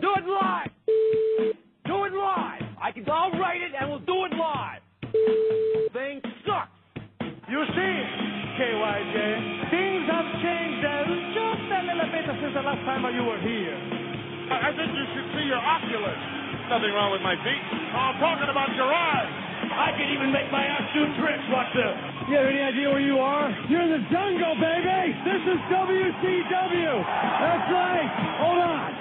We'll do it live. Do it live. I'll write it and we'll do it live. Thing sucks. You see it, KYJ. Things have changed just a little bit since the last time you were here. I think you should see your oculus. Nothing wrong with my feet. I'm talking about your eyes. I can even make my ass do tricks. Watch this. You have any idea where you are? You're in the jungle, baby. This is WCW. That's right. Hold on.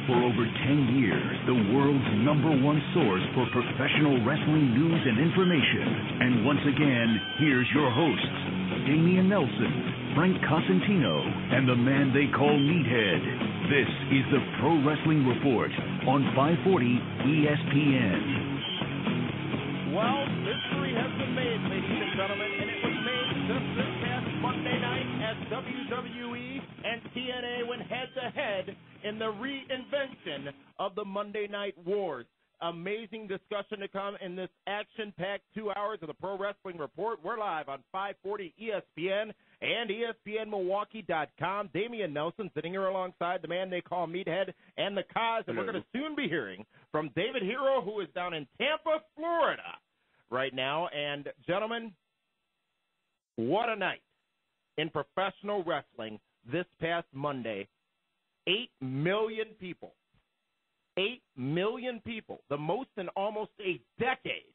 For over 10 years, the world's #1 source for professional wrestling news and information. And once again, here's your hosts, Damian Nelson, Frank Cosentino, and the man they call Meathead. This is the Pro Wrestling Report on 540 ESPN. Well, history has been made, ladies and gentlemen, and it was made just this past Monday night as WWE and TNA went head-to-head in the reinvention of the Monday Night Wars. Amazing discussion to come in this action-packed 2 hours of the Pro Wrestling Report. We're live on 540 ESPN and ESPNMilwaukee.com. Damian Nelson sitting here alongside the man they call Meathead and the Cause, and we're going to soon be hearing from David Hero, who is down in Tampa, Florida right now. And, gentlemen, what a night in professional wrestling this past Monday. 8 million people. 8 million people, the most in almost a decade,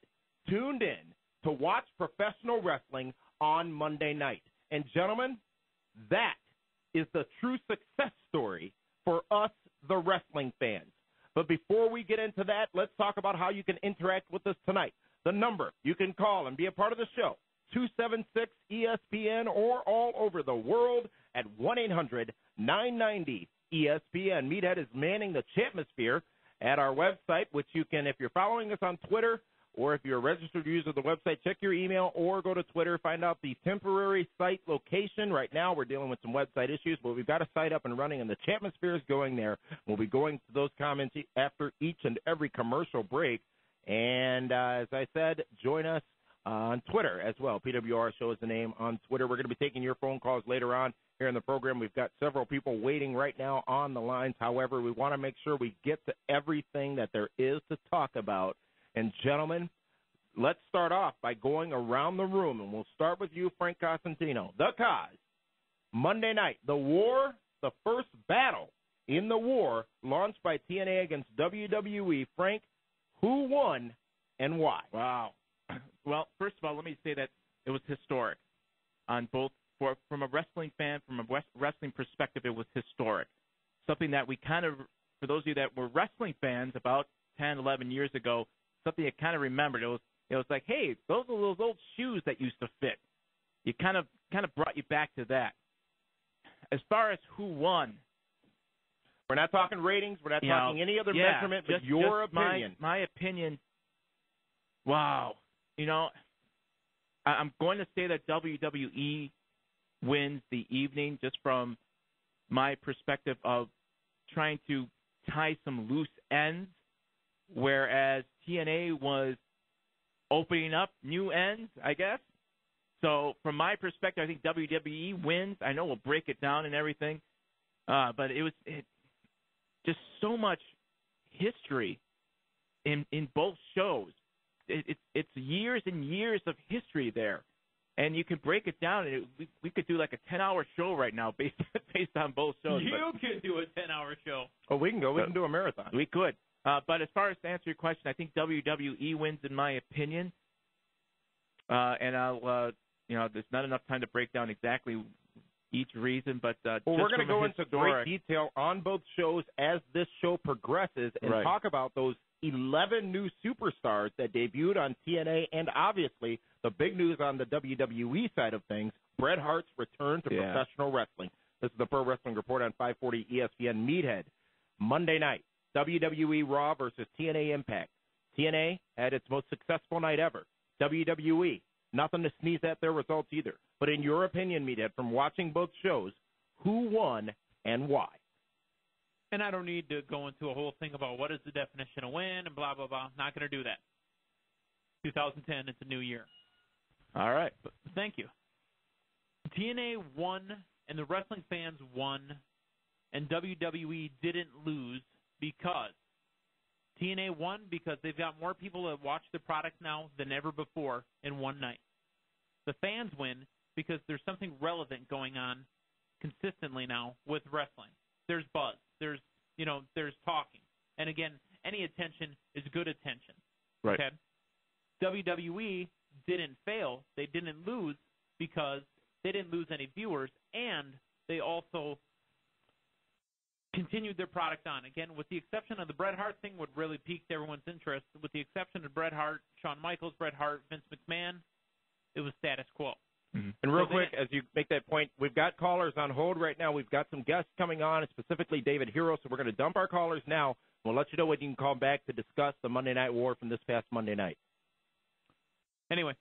tuned in to watch professional wrestling on Monday night. And, gentlemen, that is the true success story for us, the wrestling fans. But before we get into that, let's talk about how you can interact with us tonight. The number you can call and be a part of the show, 276-ESPN, or all over the world at 1-800-990-ESPN. Meathead is manning the Champmosphere at our website, which you can, if you're following us on Twitter or if you're a registered user of the website, check your email or go to Twitter, find out the temporary site location. Right now we're dealing with some website issues, but we've got a site up and running, and the Champmosphere is going there. We'll be going to those comments after each and every commercial break. And as I said, join us on Twitter as well. PWR show is the name on Twitter. We're going to be taking your phone calls later on here in the program. We've got several people waiting right now on the lines. However, we want to make sure we get to everything that there is to talk about. And, gentlemen, let's start off by going around the room, and we'll start with you, Frank Cosentino. The Cause, Monday night, the war, the first battle in the war launched by TNA against WWE. Frank, who won and why? Wow. Well, first of all, let me say that it was historic on both. From a wrestling fan, from a wrestling perspective, it was historic. Something that we kind of, for those of you that were wrestling fans about 10, 11 years ago, something that kind of remembered. It was like, hey, those are those old shoes that used to fit. It kind of brought you back to that. As far as who won, we're not talking ratings. We're not talking any other measurement, but your opinion. My opinion, wow. I'm going to say that WWE wins the evening just from my perspective of trying to tie some loose ends, whereas TNA was opening up new ends, I guess. So from my perspective, I think WWE wins. I know we'll break it down and everything, but it just so much history in both shows. It's years and years of history there. And you can break it down, and we could do like a 10-hour show right now based on both shows. You could do a 10-hour show. Oh, we can go. We can do a marathon. We could. But as far as to answer your question, I think WWE wins in my opinion. And I'll, there's not enough time to break down exactly each reason, but we're going to go into great detail on both shows as this show progresses and talk about those 11 new superstars that debuted on TNA, and obviously the big news on the WWE side of things, Bret Hart's return to professional wrestling. This is the Pro Wrestling Report on 540 ESPN. Meathead, Monday night, WWE Raw versus TNA Impact. TNA had its most successful night ever. WWE, nothing to sneeze at their results either. But in your opinion, Meathead, from watching both shows, who won and why? And I don't need to go into a whole thing about what is the definition of win and blah, blah, blah. Not going to do that. 2010, it's a new year. All right. But thank you. TNA won, and the wrestling fans won, and WWE didn't lose TNA won because they've got more people that watch the product now than ever before in one night. The fans win because there's something relevant going on consistently now with wrestling. There's buzz. There's talking. And again, any attention is good attention. Right. Okay? WWE didn't fail. They didn't lose because they didn't lose any viewers, and they also continued their product on. Again, with the exception of the Bret Hart thing, what really piqued everyone's interest, with the exception of Bret Hart, Shawn Michaels, Bret Hart, Vince McMahon, it was status quo. Mm-hmm. And real quick, as you make that point, we've got callers on hold right now. We've got some guests coming on, specifically David Hero, so we're going to dump our callers now. We'll let you know when you can call back to discuss the Monday Night War from this past Monday night. Anyway,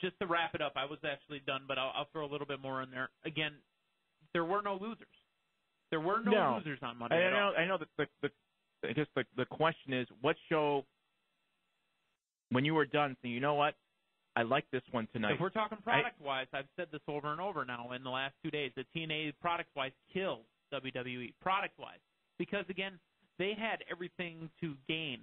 just to wrap it up, I was actually done, but I'll throw a little bit more in there. Again, there were no losers. There were no losers on Monday at all. I know that I guess the question is, what show, when you were done, so you know what, I like this one tonight. If we're talking product-wise, I've said this over and over now in the last 2 days, the TNA product-wise killed WWE, product-wise. Because, again, they had everything to gain.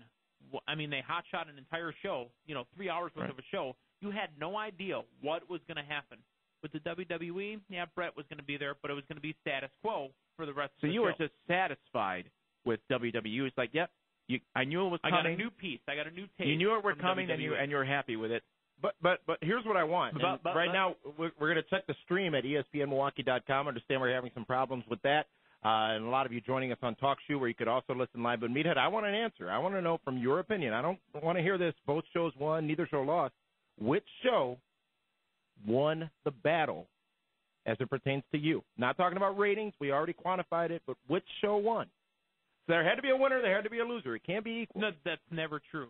I mean, they hotshot an entire show, 3 hours worth of a show. You had no idea what was going to happen. With the WWE, Bret was going to be there, but it was going to be status quo for the rest of the show. So you were just satisfied with WWE. It's like, yep, I knew it was coming. I got a new piece. I got a new taste. You knew it was coming, and you're happy with it. But here's what I want. Right now, we're going to check the stream at ESPNMilwaukee.com. I understand we're having some problems with that. And a lot of you joining us on TalkShoe, where you could also listen live. But, Meathead, I want an answer. I want to know from your opinion. I don't want to hear this. Both shows won, neither show lost. Which show won the battle as it pertains to you? Not talking about ratings. We already quantified it. But which show won? So there had to be a winner. There had to be a loser. It can't be equal. No, that's never true.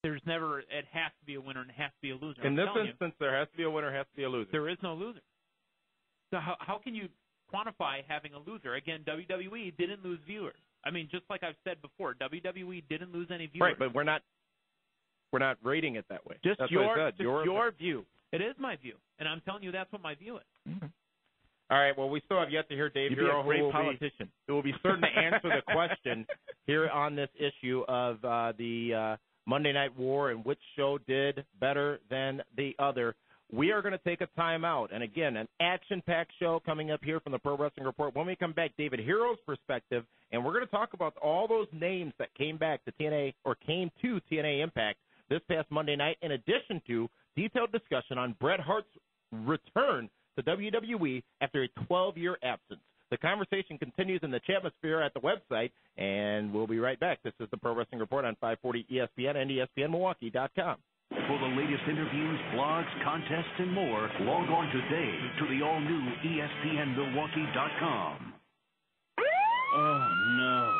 There's never, it has to be a winner and it has to be a loser. In this instance, there has to be a winner, has to be a loser. There is no loser. So how can you quantify having a loser? Again, WWE didn't lose viewers. I mean, just like I've said before, WWE didn't lose any viewers. Right, but we're not rating it that way. Just that's your view. It is my view, and I'm telling you that's what my view is. Mm-hmm. All right, well, we still have yet to hear Dave Hero, who will be certain to answer the question here on this issue of the Monday Night War and which show did better than the other. We are going to take a timeout. And, again, an action-packed show coming up here from the Pro Wrestling Report. When we come back, David Hero's perspective, and we're going to talk about all those names that came back to TNA or came to TNA Impact this past Monday night, in addition to detailed discussion on Bret Hart's return to WWE after a 12-year absence. The conversation continues in the chatmosphere at the website, and we'll be right back. This is the Pro Wrestling Report on 540 ESPN and ESPNMilwaukee.com. For the latest interviews, blogs, contests, and more, log on today to the all-new ESPNMilwaukee.com. Oh, no.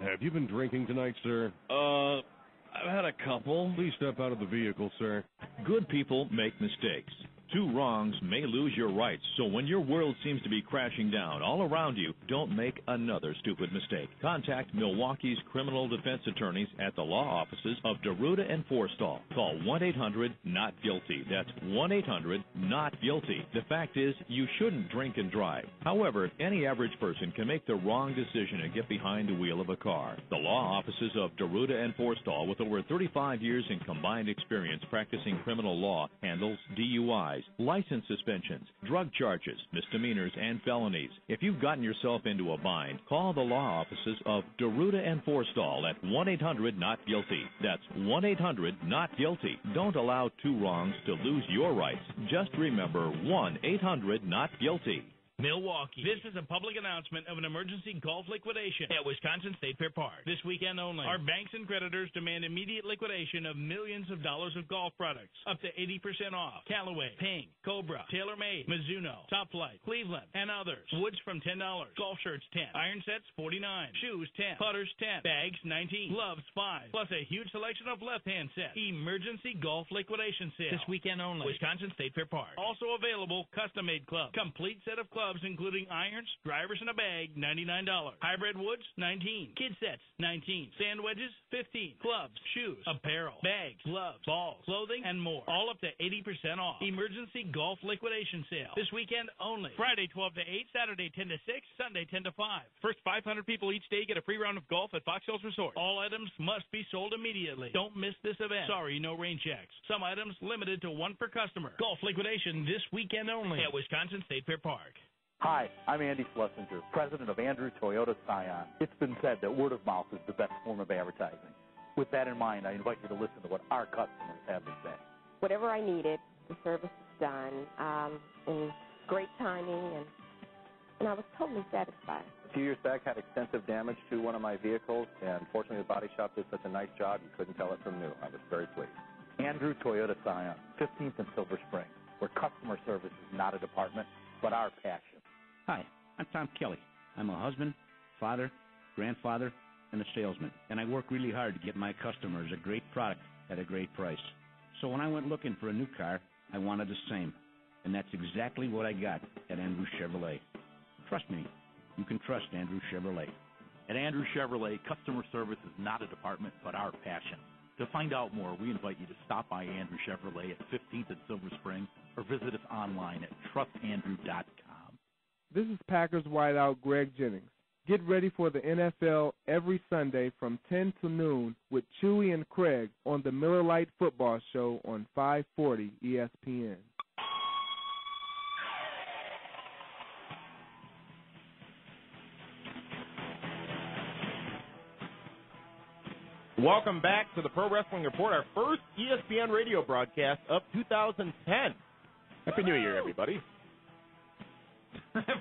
Have you been drinking tonight, sir? I've had a couple. Please step out of the vehicle, sir. Good people make mistakes. Two wrongs may lose your rights, so when your world seems to be crashing down all around you, don't make another stupid mistake. Contact Milwaukee's criminal defense attorneys at the law offices of Deruta and Forstall. Call 1-800-NOT-GUILTY. That's 1-800-NOT-GUILTY. The fact is, you shouldn't drink and drive. However, any average person can make the wrong decision and get behind the wheel of a car. The law offices of Deruta and Forstall, with over 35 years in combined experience practicing criminal law, handles DUIs, license suspensions, drug charges, misdemeanors, and felonies. If you've gotten yourself into a bind, call the law offices of Deruta and Forstall at 1-800-NOT-GUILTY. That's 1-800-NOT-GUILTY. Don't allow two wrongs to lose your rights. Just remember 1-800-NOT-GUILTY. Milwaukee. This is a public announcement of an emergency golf liquidation at Wisconsin State Fair Park. This weekend only. Our banks and creditors demand immediate liquidation of millions of dollars of golf products. Up to 80% off. Callaway, Ping, Cobra, TaylorMade, Mizuno, Top Flight, Cleveland, and others. Woods from $10. Golf shirts, 10. Iron sets, $49. Shoes, 10. Putters, 10. Bags, 19. Gloves, 5. Plus a huge selection of left-hand sets. Emergency golf liquidation sale. This weekend only. Wisconsin State Fair Park. Also available, custom-made clubs. Complete set of clubs Gloves, including irons, drivers, and a bag, $99. Hybrid woods, $19. Kid sets, $19. Sand wedges, $15. Gloves, shoes, apparel, bags, gloves, balls, clothing, and more. All up to 80% off. Emergency golf liquidation sale. This weekend only. Friday 12 to 8, Saturday 10 to 6, Sunday 10 to 5. First 500 people each day get a free round of golf at Fox Hills Resort. All items must be sold immediately. Don't miss this event. Sorry, no rain checks. Some items limited to one per customer. Golf liquidation this weekend only at Wisconsin State Fair Park. Hi, I'm Andy Schlesinger, president of Andrew Toyota Scion. It's been said that word of mouth is the best form of advertising. With that in mind, I invite you to listen to what our customers have to say. Whatever I needed, the service was done in great timing, and I was totally satisfied. A few years back, had extensive damage to one of my vehicles, and fortunately the body shop did such a nice job, you couldn't tell it from new. I was very pleased. Andrew Toyota Scion, 15th and Silver Spring, where customer service is not a department, but our passion. Hi, I'm Tom Kelly. I'm a husband, father, grandfather, and a salesman, and I work really hard to get my customers a great product at a great price. So when I went looking for a new car, I wanted the same, and that's exactly what I got at Andrew Chevrolet. Trust me, you can trust Andrew Chevrolet. At Andrew Chevrolet, customer service is not a department, but our passion. To find out more, we invite you to stop by Andrew Chevrolet at 15th and Silver Spring or visit us online at trustandrew.com. This is Packers wideout Greg Jennings. Get ready for the NFL every Sunday from 10 to noon with Chewy and Craig on the Miller Lite Football Show on 540 ESPN. Welcome back to the Pro Wrestling Report, our first ESPN radio broadcast of 2010. Happy New Year, everybody.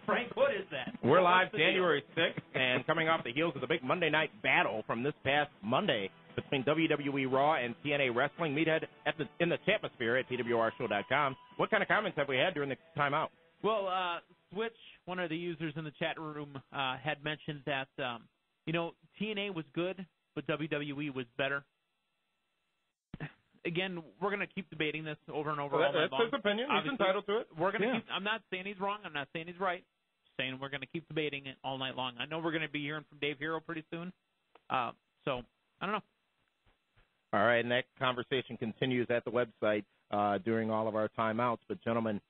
Frank, what is that? We're live January 6th, and coming off the heels of the big Monday night battle from this past Monday between WWE Raw and TNA Wrestling. Meathead in the Chatmosphere at PWRshow.com. What kind of comments have we had during the timeout? Well, Switch, one of the users in the chat room, had mentioned that, TNA was good, but WWE was better. Again, we're going to keep debating this over and over. Well, that's his opinion. He's entitled to it. We're going to keep. I'm not saying he's wrong. I'm not saying he's right. Just saying we're going to keep debating it all night long. I know we're going to be hearing from Dave Hero pretty soon. So I don't know. All right, and that conversation continues at the website during all of our timeouts. But gentlemen,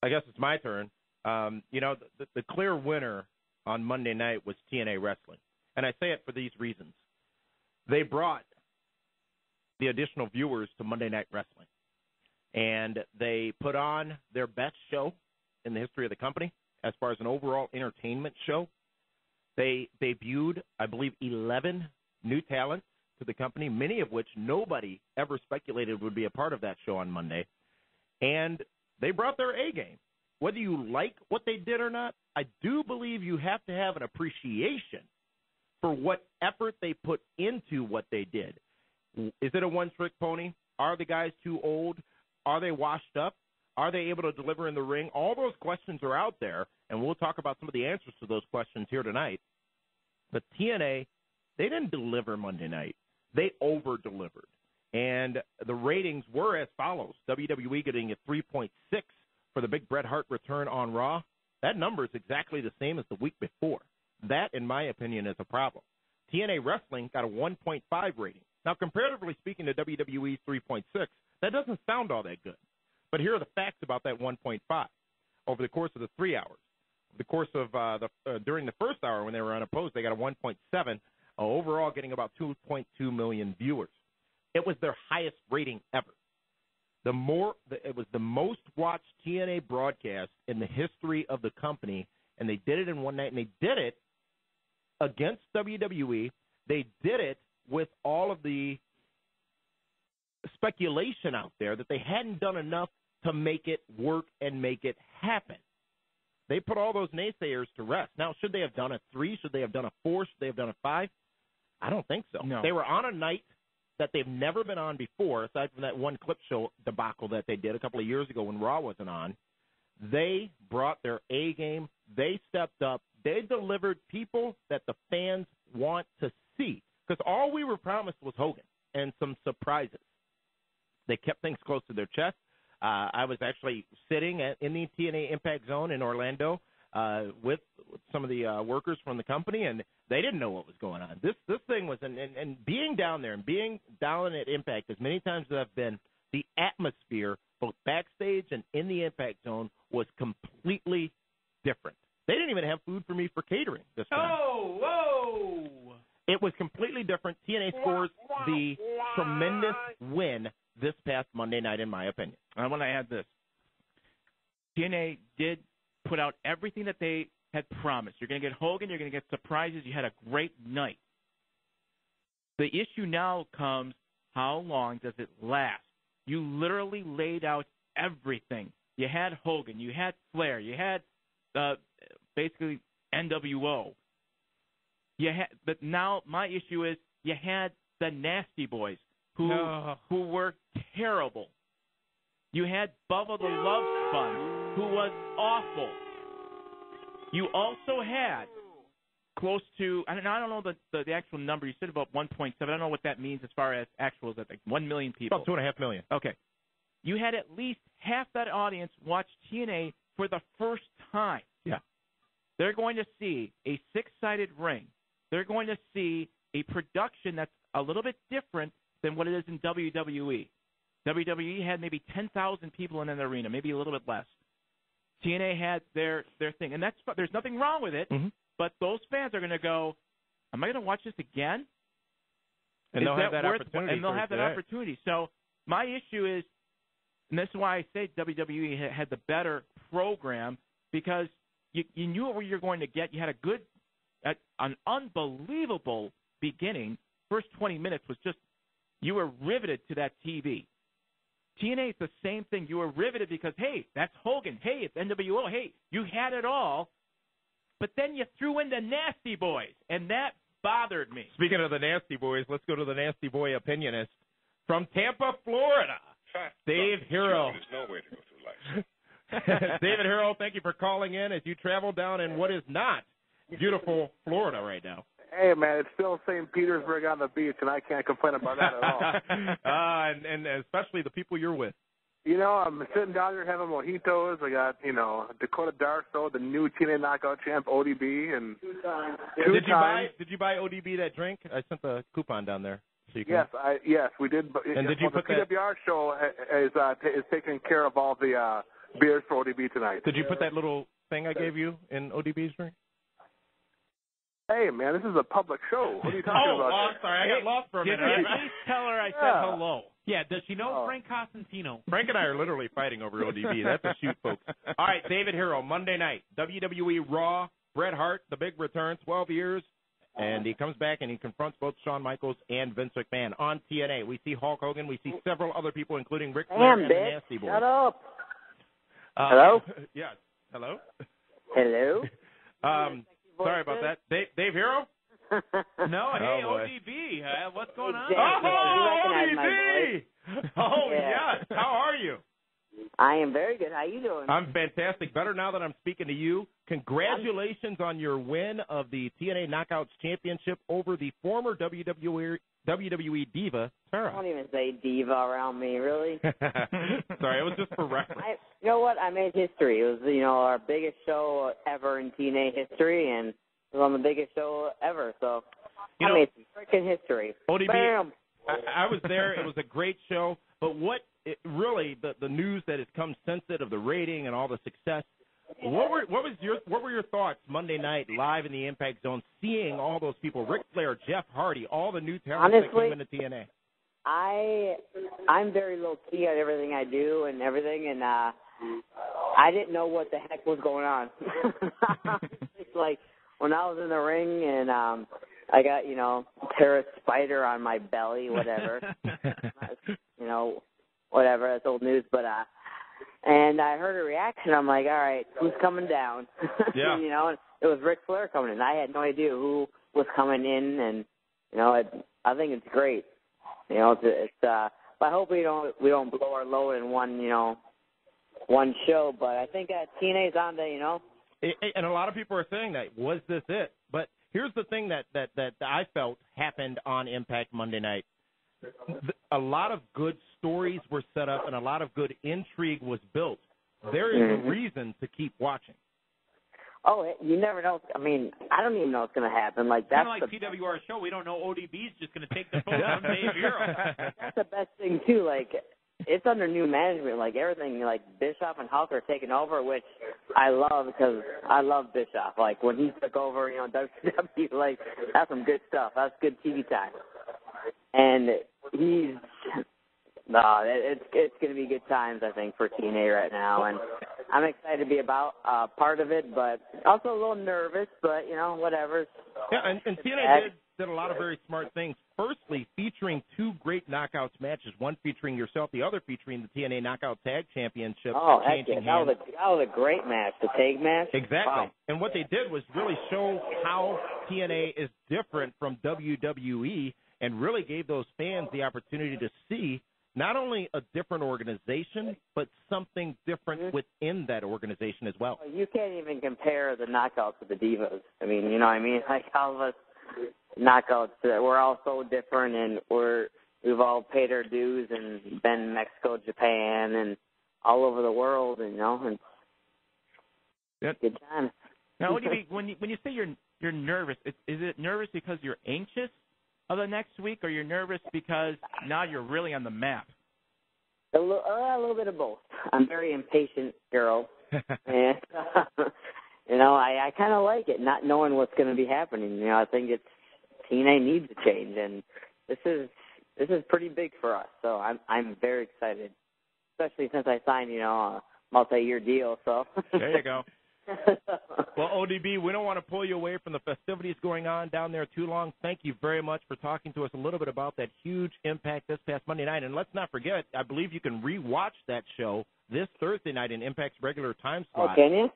I guess it's my turn. The clear winner on Monday night was TNA Wrestling, and I say it for these reasons. They brought the additional viewers to Monday Night Wrestling, and they put on their best show in the history of the company as far as an overall entertainment show. They debuted, I believe, 11 new talents to the company, many of which nobody ever speculated would be a part of that show on Monday, and they brought their A game. Whether you like what they did or not, I do believe you have to have an appreciation for what effort they put into what they did. Is it a one-trick pony? Are the guys too old? Are they washed up? Are they able to deliver in the ring? All those questions are out there, and we'll talk about some of the answers to those questions here tonight. But TNA, they didn't deliver Monday night. They over-delivered. And the ratings were as follows. WWE getting a 3.6 for the big Bret Hart return on Raw. That number is exactly the same as the week before. That, in my opinion, is a problem. TNA Wrestling got a 1.5 rating. Now, comparatively speaking to WWE's 3.6, that doesn't sound all that good. But here are the facts about that 1.5. Over the course of the 3 hours, over the course of during the first hour when they were unopposed, they got a 1.7, overall getting about 2.2 million viewers. It was their highest rating ever. It was the most watched TNA broadcast in the history of the company, and they did it in one night, and they did it against WWE. They did it with all of the speculation out there that they hadn't done enough to make it work and make it happen. They put all those naysayers to rest. Now, should they have done a 3? Should they have done a 4? Should they have done a 5? I don't think so. No. They were on a night that they've never been on before, aside from that one clip show debacle that they did a couple of years ago when Raw wasn't on. They brought their A game. They stepped up. They delivered people that the fans want to see. Because all we were promised was Hogan and some surprises. They kept things close to their chest. I was actually sitting in the TNA Impact Zone in Orlando with some of the workers from the company, and they didn't know what was going on. This thing was, and being down there and being down at Impact as many times as I've been, the atmosphere, both backstage and in the Impact Zone, was completely different. They didn't even have food for me for catering this time. Oh, whoa! It was completely different. TNA scores the tremendous win this past Monday night, in my opinion. I want to add this. TNA did put out everything that they had promised. You're going to get Hogan. You're going to get surprises. You had a great night. The issue now comes, how long does it last? You literally laid out everything. You had Hogan. You had Flair. You had basically NWO. But now my issue is you had the Nasty Boys who were terrible. You had Bubba the Love Sponge, who was awful. You also had close to, I don't know the actual number. You said about 1.7. I don't know what that means as far as actuals. I think 1 million people. About 2.5 million. Okay. You had at least half that audience watch TNA for the first time. Yeah. They're going to see a six-sided ring. They're going to see a production that's a little bit different than what it is in WWE. WWE had maybe 10,000 people in an arena, maybe a little bit less. TNA had their thing, and there's nothing wrong with it. Mm-hmm. But those fans are going to go, am I going to watch this again? And they'll have that opportunity. And they'll have that opportunity. So my issue is, and this is why I say WWE had the better program, because you knew what you're going to get. You had an unbelievable beginning. First 20 minutes was just, you were riveted to that TV. TNA is the same thing. You were riveted because, hey, that's Hogan. Hey, it's NWO. Hey, you had it all. But then you threw in the Nasty Boys, and that bothered me. Speaking of the Nasty Boys, let's go to the Nasty Boy opinionist from Tampa, Florida, Dave Hero. There's no way to go through life. David Hero, thank you for calling in as you travel down in what is not beautiful Florida right now. Hey, man, it's still St. Petersburg on the beach, and I can't complain about that at all. And especially the people you're with. You know, I'm sitting down here having mojitos. I got, Dakota Darso, the new TNA Knockout champ, ODB, and Did you buy ODB that drink? I sent the coupon down there. So you can... Yes, we did. And did you put the PWR show is taking care of all the beers for ODB tonight. Did you put that little thing I gave you in ODB's drink? Hey, man, this is a public show. What are you talking about? Oh, sorry. I got lost for a minute. Please tell her I said hello. Yeah, does she know Frank Costantino? Frank and I are literally fighting over ODB. That's a shoot, folks. All right, David Hero, Monday night, WWE Raw, Bret Hart, the big return, 12 years, and he comes back and he confronts both Shawn Michaels and Vince McMahon on TNA. We see Hulk Hogan. We see several other people, including Ric Flair and the Nasty Boys. Shut up. Hello? Yes. Hello? Hello? Sorry about that. Dave Hero? No, hey, ODB. What's going on? ODB! Oh, Yeah. yes. How are you? I am very good. How you doing? I'm fantastic. Better now that I'm speaking to you. Congratulations on your win of the TNA Knockouts Championship over the former WWE Diva, Tara. Don't even say diva around me, really. Sorry, it was just for reference. You know what? I made history. It was, our biggest show ever in TNA history, and it was on the biggest show ever. So I made some freaking history. ODB, Bam! I was there. It was a great show. But really the news that has come since it of the rating and all the success. What were your thoughts Monday night live in the Impact Zone, seeing all those people, Ric Flair, Jeff Hardy, all the new talent that came into TNA? I'm very low key at everything I do and everything, and I didn't know what the heck was going on. It's like when I was in the ring and I got Tara Spider on my belly, whatever. Whatever, that's old news, but and I heard a reaction. I'm like, all right, who's coming down? Yeah. And it was Ric Flair coming in. I had no idea who was coming in, and I think it's great. It's but I hope we don't blow our load in one show. But I think TNA's on the And a lot of people are saying that. Was this it? But here's the thing that I felt happened on Impact Monday night. a lot of good stories were set up and a lot of good intrigue was built. There is a reason to keep watching. Oh, you never know. I mean, I don't even know what's going to happen. Like that's kind of like PWR show. We don't know ODB's just going to take the phone from Dave Hero. That's the best thing too. Like it's under new management. Like everything, like Bischoff and Hulk are taking over, which I love because I love Bischoff. Like when he took over, WCW, like that's some good stuff. That's good TV time. And it's going to be good times, I think, for TNA right now. And I'm excited to be part of it, but also a little nervous, but, whatever. Yeah, and TNA did a lot of very smart things. Firstly, featuring two great Knockouts matches, one featuring yourself, the other featuring the TNA Knockout Tag Championship. Oh, heck yeah. That was a great match, the tag match. Exactly. Wow. And what they did was really show how TNA is different from WWE and really gave those fans the opportunity to see not only a different organization, but something different within that organization as well. You can't even compare the Knockouts with the Divas. I mean, you know what I mean? Like all of us Knockouts, we're all so different, and we've all paid our dues and been in Mexico, Japan, and all over the world, and good times. Now, what do you mean when you say you're nervous? Is it nervous because you're anxious of the next week, or you're nervous because now you're really on the map? A little bit of both. I'm a very impatient girl, and I kind of like it, not knowing what's going to be happening. I think TNA needs a change, and this is pretty big for us. So I'm very excited, especially since I signed a multi-year deal. So there you go. Well, ODB, we don't want to pull you away from the festivities going on down there too long. Thank you very much for talking to us a little bit about that huge Impact this past Monday night. And let's not forget, I believe you can re-watch that show this Thursday night in Impact's regular time slot. Oh, can you?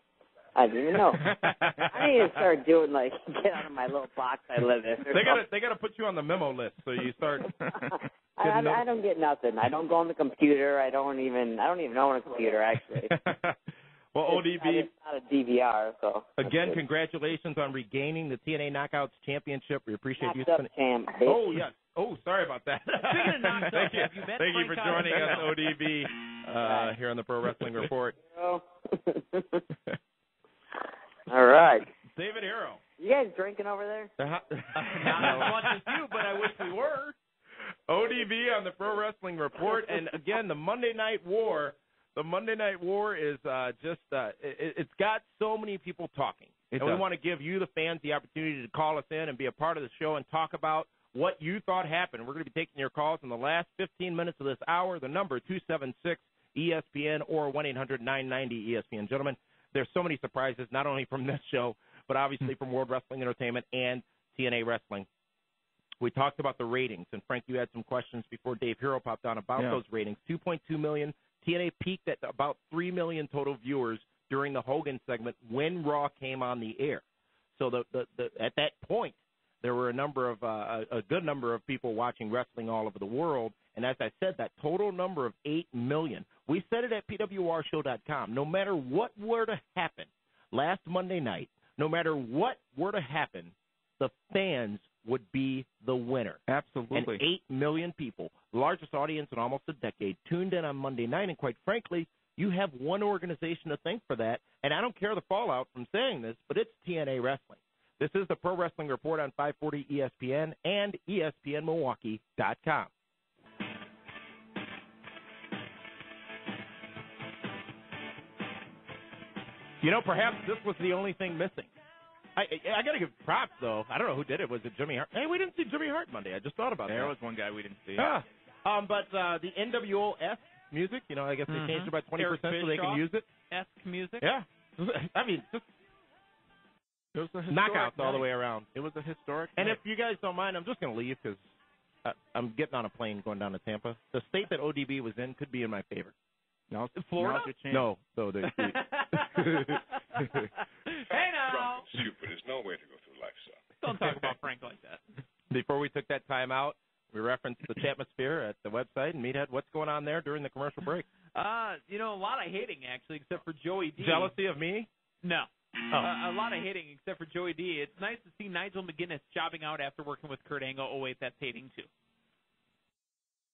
I didn't even know. I need to start doing get out of my little box I live in. They gotta put you on the memo list so you start. I don't get nothing. I don't go on the computer. I don't even own a computer actually. Well, ODB, it's not a DVR, so. Again, congratulations on regaining the TNA Knockouts Championship. We appreciate you spending. Champ, oh, yes. Oh, sorry about that. Speaking of Knockouts, Thank you for joining us, ODB, here on the Pro Wrestling Report. All right. David Hero. You guys drinking over there? Not as much as you, but I wish we were. ODB on the Pro Wrestling Report. And, again, the Monday Night War. The Monday Night War is it's got so many people talking. We want to give you, the fans, the opportunity to call us in and be a part of the show and talk about what you thought happened. We're going to be taking your calls in the last 15 minutes of this hour. The number 276-ESPN or 1-800-990-ESPN. Gentlemen, there's so many surprises, not only from this show, but obviously from World Wrestling Entertainment and TNA Wrestling. We talked about the ratings, and Frank, you had some questions before Dave Hero popped on about those ratings. 2.2 million. TNA peaked at about 3 million total viewers during the Hogan segment when Raw came on the air. So at that point, there were a good number of people watching wrestling all over the world. And as I said, that total number of 8 million, we said it at PWRshow.com. No matter what were to happen last Monday night, no matter what were to happen, the fans would be the winner. Absolutely. And 8 million people, the largest audience in almost a decade, tuned in on Monday night. And quite frankly, you have one organization to thank for that. And I don't care the fallout from saying this, but it's TNA Wrestling. This is the Pro Wrestling Report on 540 ESPN and ESPNMilwaukee.com. Perhaps this was the only thing missing. I got to give props, though. I don't know who did it. Was it Jimmy Hart? Hey, we didn't see Jimmy Hart Monday. I just thought about that. There was one guy we didn't see. Yeah. But the NWO-esque music, I guess they changed it by 20% so they can use it. Esque music? Yeah. I mean, just it was a knockouts all the way around. It was a historic And night. if you guys don't mind, I'm just going to leave because I'm getting on a plane going down to Tampa. The state that ODB was in could be in my favor. No, Florida? No. Hey, now. Stupid. There's no way to go through life, son. Don't talk about Frank like that. Before we took that time out, we referenced the Chatmosphere at the website. And Meathead, what's going on there during the commercial break? A lot of hating, actually, except for Joey D. Jealousy of me? No. Oh. A lot of hating, except for Joey D. It's nice to see Nigel McGuinness jobbing out after working with Kurt Angle. Oh, wait, that's hating, too.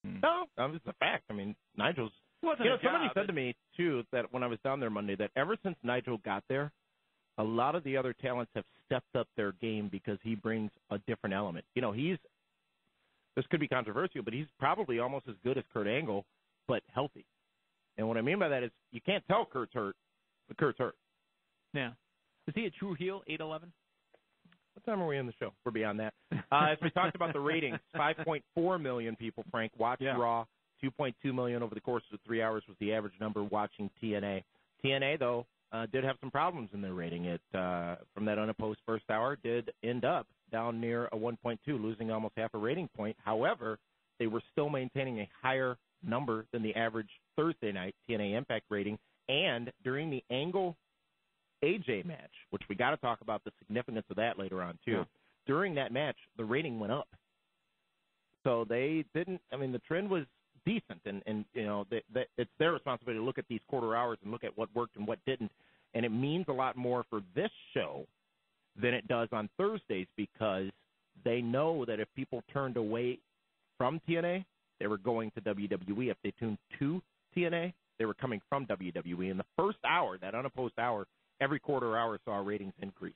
No, it's a fact. I mean, Nigel's. Somebody said to me too that when I was down there Monday that ever since Nigel got there, a lot of the other talents have stepped up their game because he brings a different element. This could be controversial, but he's probably almost as good as Kurt Angle, but healthy. And what I mean by that is you can't tell Kurt's hurt, but Kurt's hurt. Yeah. Is he a true heel, 8'11"? What time are we in the show? We're beyond that. As we talked about the ratings, 5.4 million people, Frank, watched Raw. 2.2 million over the course of 3 hours was the average number watching TNA. TNA, though, did have some problems in their rating. It from that unopposed first hour did end up down near a 1.2, losing almost half a rating point. However, they were still maintaining a higher number than the average Thursday night TNA Impact rating. And during the Angle AJ match, which we got to talk about the significance of that later on too. During that match, the rating went up. So they didn't. I mean, the trend was decent, and it's their responsibility to look at these quarter hours and look at what worked and what didn't. And it means a lot more for this show than it does on Thursdays because they know that if people turned away from TNA, they were going to WWE. If they tuned to TNA, they were coming from WWE. In the first hour, that unopposed hour, every quarter hour saw ratings increase.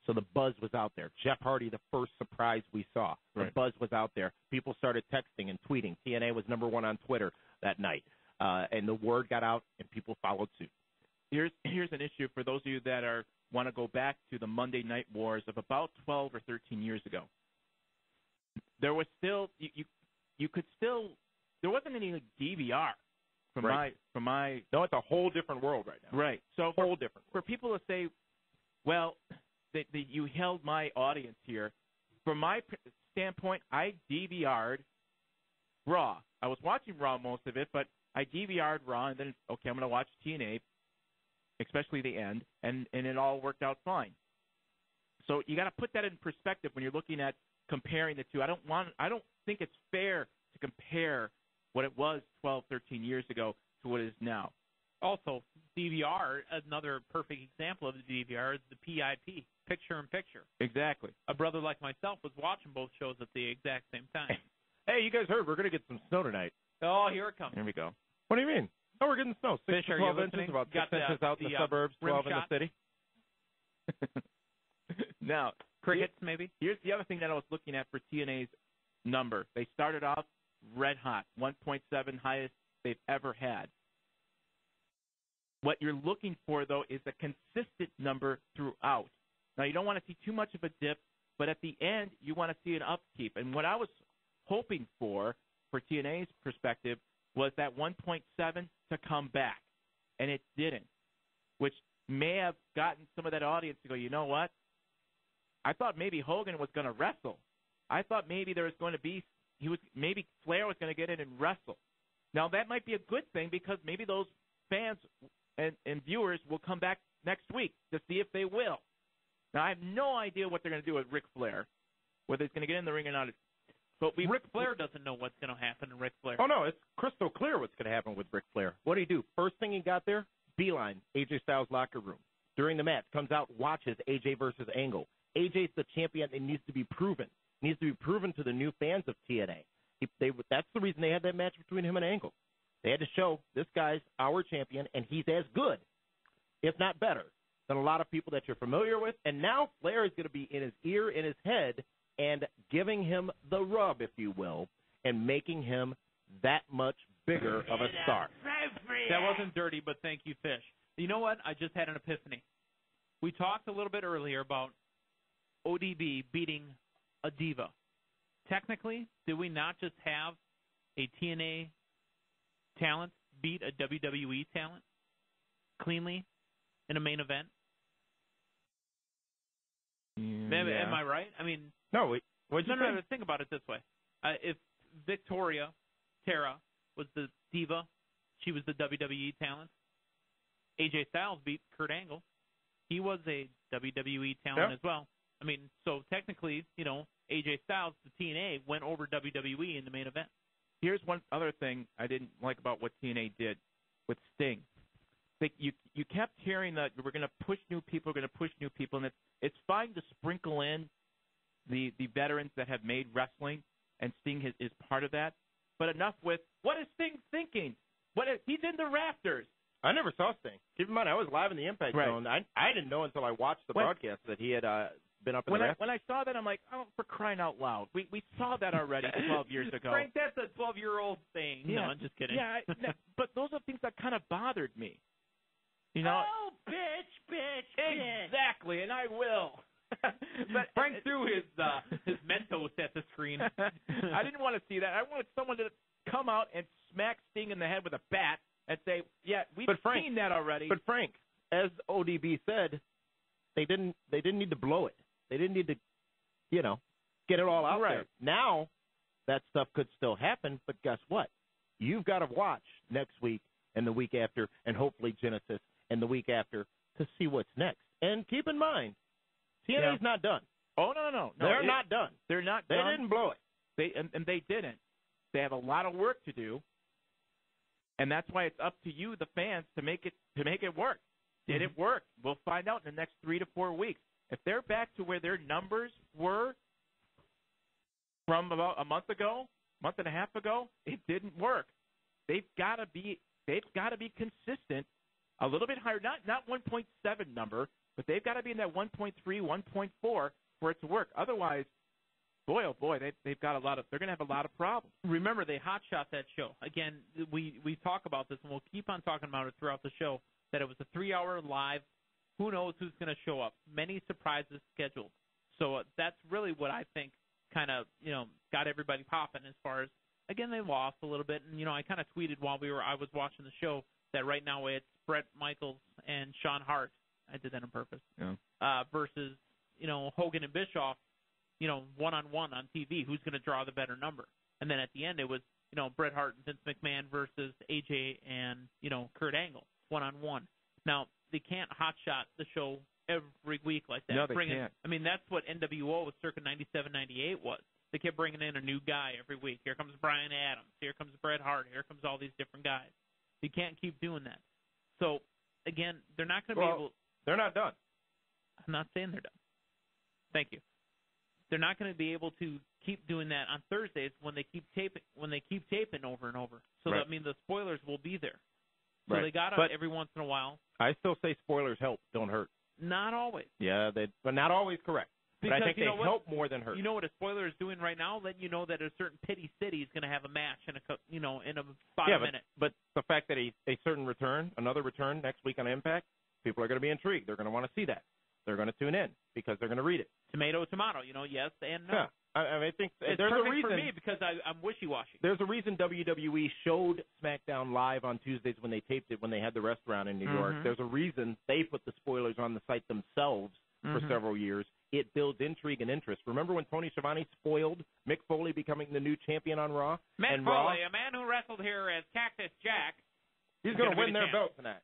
So the buzz was out there. Jeff Hardy, the first surprise we saw. The buzz was out there. People started texting and tweeting. TNA was number one on Twitter that night. And the word got out, and people followed suit. Here's an issue for those of you that want to go back to the Monday Night Wars of about 12 or 13 years ago. There was still you could still there wasn't any DVR from my. No, it's a whole different world right now. Right. So whole different. For people to say, well, that you held my audience here. From my standpoint, I DVR'd Raw. I was watching Raw most of it, but I DVR'd Raw, and then okay, I'm going to watch TNA, especially the end, and it all worked out fine. So you got to put that in perspective when you're looking at comparing the two. I don't think it's fair to compare what it was 12, 13 years ago to what it is now. Also, DVR, another perfect example of the DVR is the PIP, picture-in-picture. Exactly. A brother like myself was watching both shows at the exact same time. Hey, you guys heard we're going to get some snow tonight. Oh, here it comes. Here we go. What do you mean? Oh, we're getting snow. 6 to 12 inches, about 6 inches out in the suburbs, 12 in the city. Now, crickets, maybe? Here's the other thing that I was looking at for TNA's number. They started off red hot, 1.7, highest they've ever had. What you're looking for, though, is a consistent number throughout. Now, you don't want to see too much of a dip, but at the end, you want to see an upkeep. And what I was hoping for TNA's perspective, was that 1.7 to come back. And it didn't, which may have gotten some of that audience to go, you know what? I thought maybe Hogan was going to wrestle. I thought maybe there was going to be maybe Flair was going to get in and wrestle. Now, that might be a good thing because maybe those fans and viewers will come back next week to see if they will. Now, I have no idea what they're going to do with Ric Flair, whether he's going to get in the ring or not. But Ric Flair doesn't know what's going to happen to Ric Flair. Oh, no, it's crystal clear what's going to happen with Ric Flair. What did he do? First thing he got there, beeline, AJ Styles' locker room. During the match, comes out, watches AJ versus Angle. AJ's the champion and needs to be proven. Needs to be proven to the new fans of TNA. That's the reason they had that match between him and Angle. They had to show this guy's our champion, and he's as good, if not better, than a lot of people that you're familiar with. And now Flair is going to be in his ear, in his head, and giving him the rub, if you will, and making him that much bigger of a star. That wasn't dirty, but thank you, Fish. You know what? I just had an epiphany. We talked a little bit earlier about ODB beating a diva. Technically, did we not just have a TNA talent beat a WWE talent cleanly in a main event? Yeah. Am I right? I mean, no. Think about it this way: if Victoria Tara was the diva, she was the WWE talent. AJ Styles beat Kurt Angle. He was a WWE talent as well. I mean, so technically, AJ Styles, the TNA, went over WWE in the main event. Here's one other thing I didn't like about what TNA did with Sting. You kept hearing that we're going to push new people, and it's fine to sprinkle in the veterans that have made wrestling, and Sting is part of that. but enough with what is Sting thinking? He's in the rafters. I never saw Sting. Keep in mind, I was live in the Impact Zone. I didn't know until I watched the broadcast that he had been up in the rafters. When I saw that, I'm like, oh, for crying out loud. We saw that already 12 years ago. Frank, that's a 12-year-old thing. Yeah. No, I'm just kidding. Yeah, but those are things that kind of bothered me. You know? Oh, bitch. Exactly, and I will. But Frank threw his Mentos at the screen. I didn't want to see that. I wanted someone to come out and smack Sting in the head with a bat and say, yeah, we've seen that already. But Frank, as ODB said, they didn't need to blow it. They didn't need to, get it all out there. Now, that stuff could still happen, but guess what? You've got to watch next week and the week after, and hopefully Genesis and the week after to see what's next. And keep in mind, TNA's not done. Oh, no. They're not done. They're not done. They didn't blow it. They didn't. They have a lot of work to do, and that's why it's up to you, the fans, to make it work. Did it work? We'll find out in the next 3 to 4 weeks. If they're back to where their numbers were from about a month and a half ago, it didn't work. They've got to be consistent, a little bit higher, not 1.7 number, but they've got to be in that 1.3, 1.4 for it to work. Otherwise, boy, oh boy, they're going to have a lot of problems. Remember, they hotshot that show. Again, we talk about this, and we'll keep on talking about it throughout the show, that it was a 3-hour live. Who knows who's going to show up? Many surprises scheduled. So that's really what I think kind of, got everybody popping as far as, again, they lost a little bit. And, I kind of tweeted while I was watching the show that right now it's Brett Michaels and Sean Hart. I did that on purpose. Yeah. Versus, Hogan and Bischoff, one-on-one on TV. Who's going to draw the better number? And then at the end it was, Bret Hart and Vince McMahon versus AJ and, Kurt Angle, one-on-one. Now, they can't hotshot the show every week like that. No, they can't. I mean, that's what NWO was circa 97, 98 was. They kept bringing in a new guy every week. Here comes Bryan Adams. Here comes Bret Hart. Here comes all these different guys. You can't keep doing that. So, again, they're not going to be able. They're not done. I'm not saying they're done. Thank you. They're not going to be able to keep doing that on Thursdays when they keep taping over and over. So that means the spoilers will be there. So they got to every once in a while. I still say spoilers help, don't hurt. Not always. Yeah, but not always correct. Because but I think they help more than hurt. You know what a spoiler is doing right now? Letting you know that a certain pity city is going to have a match in about a minute. But the fact that a certain return, another return next week on Impact, people are going to be intrigued. They're going to want to see that. They're going to tune in because they're going to read it. Tomato, yes and no. Yeah. I think it's there's perfect a reason for me because I'm wishy-washy. There's a reason WWE showed SmackDown live on Tuesdays when they taped it when they had the restaurant in New York. There's a reason they put the spoilers on the site themselves for several years. It builds intrigue and interest. Remember when Tony Schiavone spoiled Mick Foley becoming the new champion on Raw? Mick and Foley, Raw, a man who wrestled here as Cactus Jack. He's going to win their belt tonight.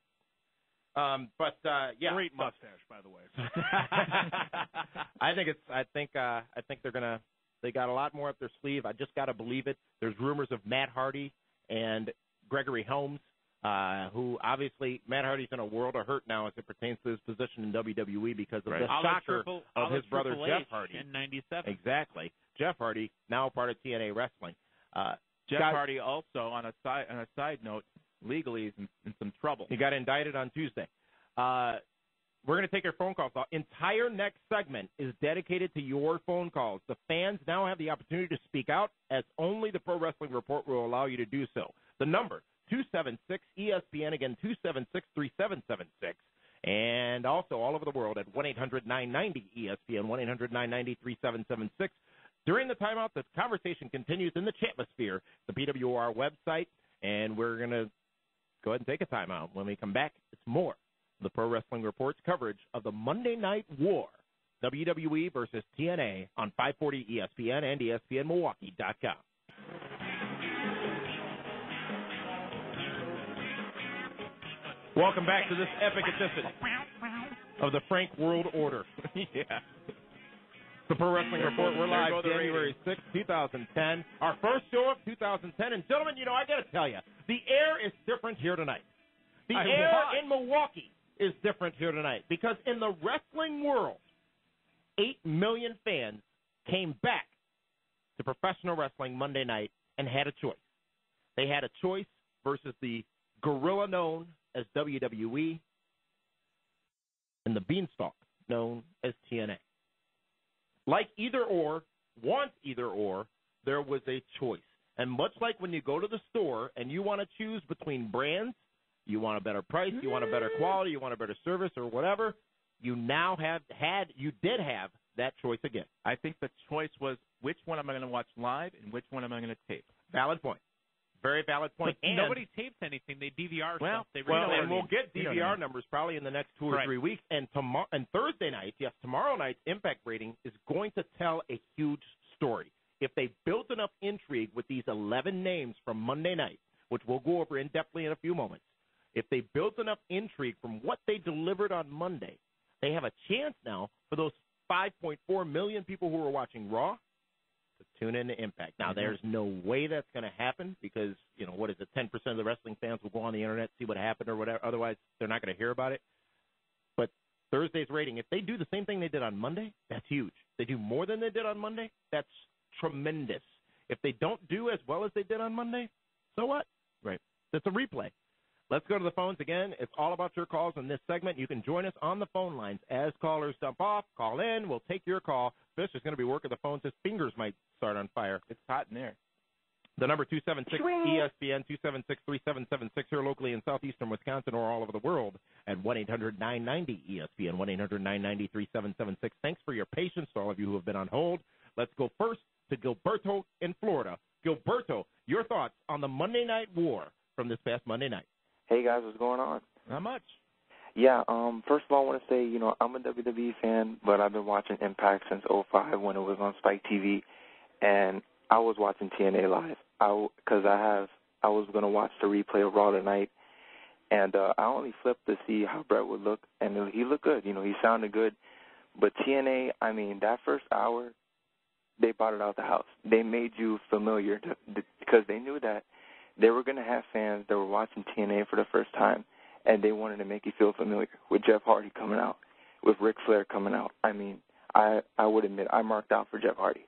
Yeah. Great mustache, by the way. I think they got a lot more up their sleeve. I just got to believe it. There's rumors of Matt Hardy and Gregory Helms, who obviously Matt Hardy's in a world of hurt now as it pertains to his position in WWE because of the shocker of his brother Jeff Hardy in '97. Exactly, Jeff Hardy, now part of TNA Wrestling. Jeff Hardy also on a side note, legally is in some trouble. He got indicted on Tuesday. We're going to take your phone calls. The entire next segment is dedicated to your phone calls. The fans now have the opportunity to speak out, as only the Pro Wrestling Report will allow you to do so. The number, 276-ESPN, again, 276-3776, and also all over the world at 1-800-990-ESPN, 1-800-990-3776. During the timeout, the conversation continues in the chatmosphere, the PWR website, and we're going to go ahead and take a timeout. When we come back, it's more. The Pro Wrestling Report's coverage of the Monday Night War, WWE versus TNA, on 540 ESPN and ESPNMilwaukee.com. Welcome back to this epic edition of the Frank World Order. Yeah. The Pro Wrestling Report. We're live January 6, 2010. Our first show of 2010. And, gentlemen, I got to tell you, the air is different here tonight. The air in Milwaukee is different here tonight because in the wrestling world, 8 million fans came back to professional wrestling Monday night and had a choice. They had a choice versus the gorilla known as WWE and the beanstalk known as TNA. Like either or, there was a choice. And much like when you go to the store and you want to choose between brands, you want a better price, you want a better quality, you want a better service or whatever, you did have that choice again. I think the choice was which one am I going to watch live and which one am I going to tape. Valid point. Very valid point. But and nobody tapes anything. They DVR stuff. They and we'll get DVR numbers probably in the next 2 or 3 weeks. And Thursday night, tomorrow night's Impact rating is going to tell a huge story. If they built enough intrigue with these 11 names from Monday night, which we'll go over in-depthly in a few moments, if they built enough intrigue from what they delivered on Monday, they have a chance now for those 5.4 million people who are watching Raw to tune in to Impact. Now, there's no way that's going to happen because, 10% of the wrestling fans will go on the Internet, see what happened or whatever. Otherwise, they're not going to hear about it. But Thursday's rating, if they do the same thing they did on Monday, that's huge. They do more than they did on Monday, that's tremendous. If they don't do as well as they did on Monday, so what? Right. It's a replay. Let's go to the phones again. It's all about your calls in this segment. You can join us on the phone lines. As callers dump off, call in. We'll take your call. Fish is going to be working the phones. His fingers might start on fire. It's hot in there. The number 276-ESPN, 276-3776 here locally in southeastern Wisconsin or all over the world at 1-800-990-ESPN, 1-800-990-3776. Thanks for your patience to all of you who have been on hold. Let's go first to Gilberto in Florida. Gilberto, your thoughts on the Monday Night War from this past Monday night. Hey, guys, what's going on? Not much. Yeah, first of all, I want to say, I'm a WWE fan, but I've been watching Impact since 2005 when it was on Spike TV, and I was watching TNA live because I was going to watch the replay of Raw tonight, and I only flipped to see how Brett would look, and he looked good. He sounded good. But TNA, that first hour, they brought it out the house. They made you familiar because they knew that they were going to have fans that were watching TNA for the first time, and they wanted to make you feel familiar with Jeff Hardy coming out, with Ric Flair coming out. I would admit I marked out for Jeff Hardy.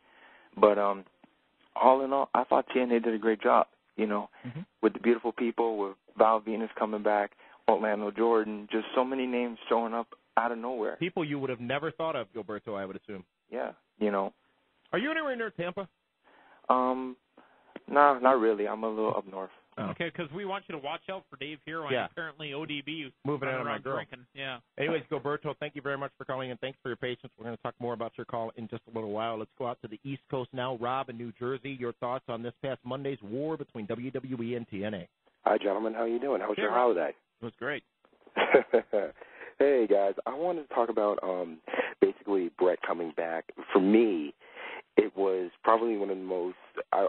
But all in all, I thought TNA did a great job, with the beautiful people, with Val Venus coming back, Orlando Jordan, just so many names showing up out of nowhere. People you would have never thought of, Gilberto, I would assume. Yeah, Are you anywhere near Tampa? No, not really. I'm a little up north. Oh. Okay, because we want you to watch out for Dave here when apparently ODB moving out of my girl. Drinking. Yeah. Anyways, Gilberto, thank you very much for calling in. Thanks for your patience. We're going to talk more about your call in just a little while. Let's go out to the East Coast now. Rob in New Jersey, your thoughts on this past Monday's war between WWE and TNA. Hi, gentlemen. How you doing? How was your holiday? It was great. Hey, guys. I wanted to talk about basically Brett coming back. For me, it was probably one of the most, I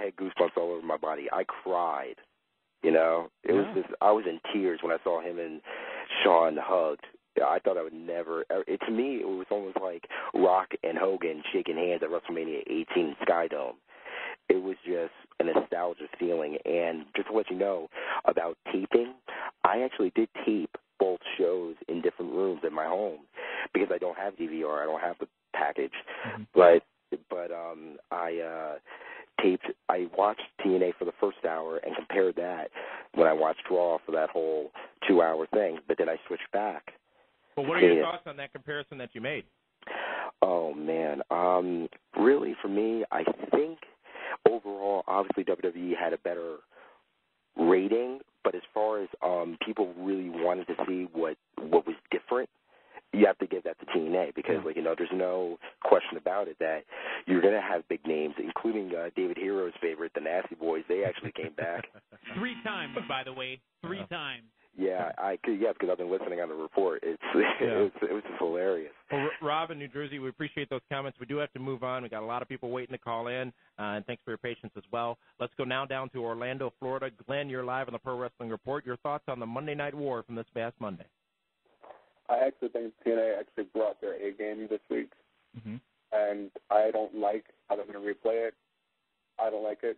had goosebumps all over my body. I cried, It was just, I was in tears when I saw him and Shawn hugged. I thought I would never, to me, it was almost like Rock and Hogan shaking hands at WrestleMania 18 in Skydome. It was just a nostalgia feeling. And just to let you know about taping, I actually did tape both shows in different rooms in my home because I don't have DVR. I don't have the package. But I watched TNA for the first hour and compared that when I watched Raw for that whole 2-hour thing, but then I switched back. Well, what are your thoughts on that comparison that you made? Oh, man. Really, for me, I think overall, obviously WWE had a better rating, but as far as people really wanted to see what was different, you have to give that to TNA because, there's no question about it that you're going to have big names, including David Hero's favorite, the Nasty Boys. They actually came back. 3 times, by the way. 3 times. Yeah, because I've been listening on the report. It was just hilarious. Well, Rob in New Jersey, we appreciate those comments. We do have to move on. We got a lot of people waiting to call in, and thanks for your patience as well. Let's go now down to Orlando, Florida. Glenn, you're live on the Pro Wrestling Report. Your thoughts on the Monday Night War from this past Monday? I actually think TNA actually brought their A game this week, and I don't like how they're going to replay it. I don't like it.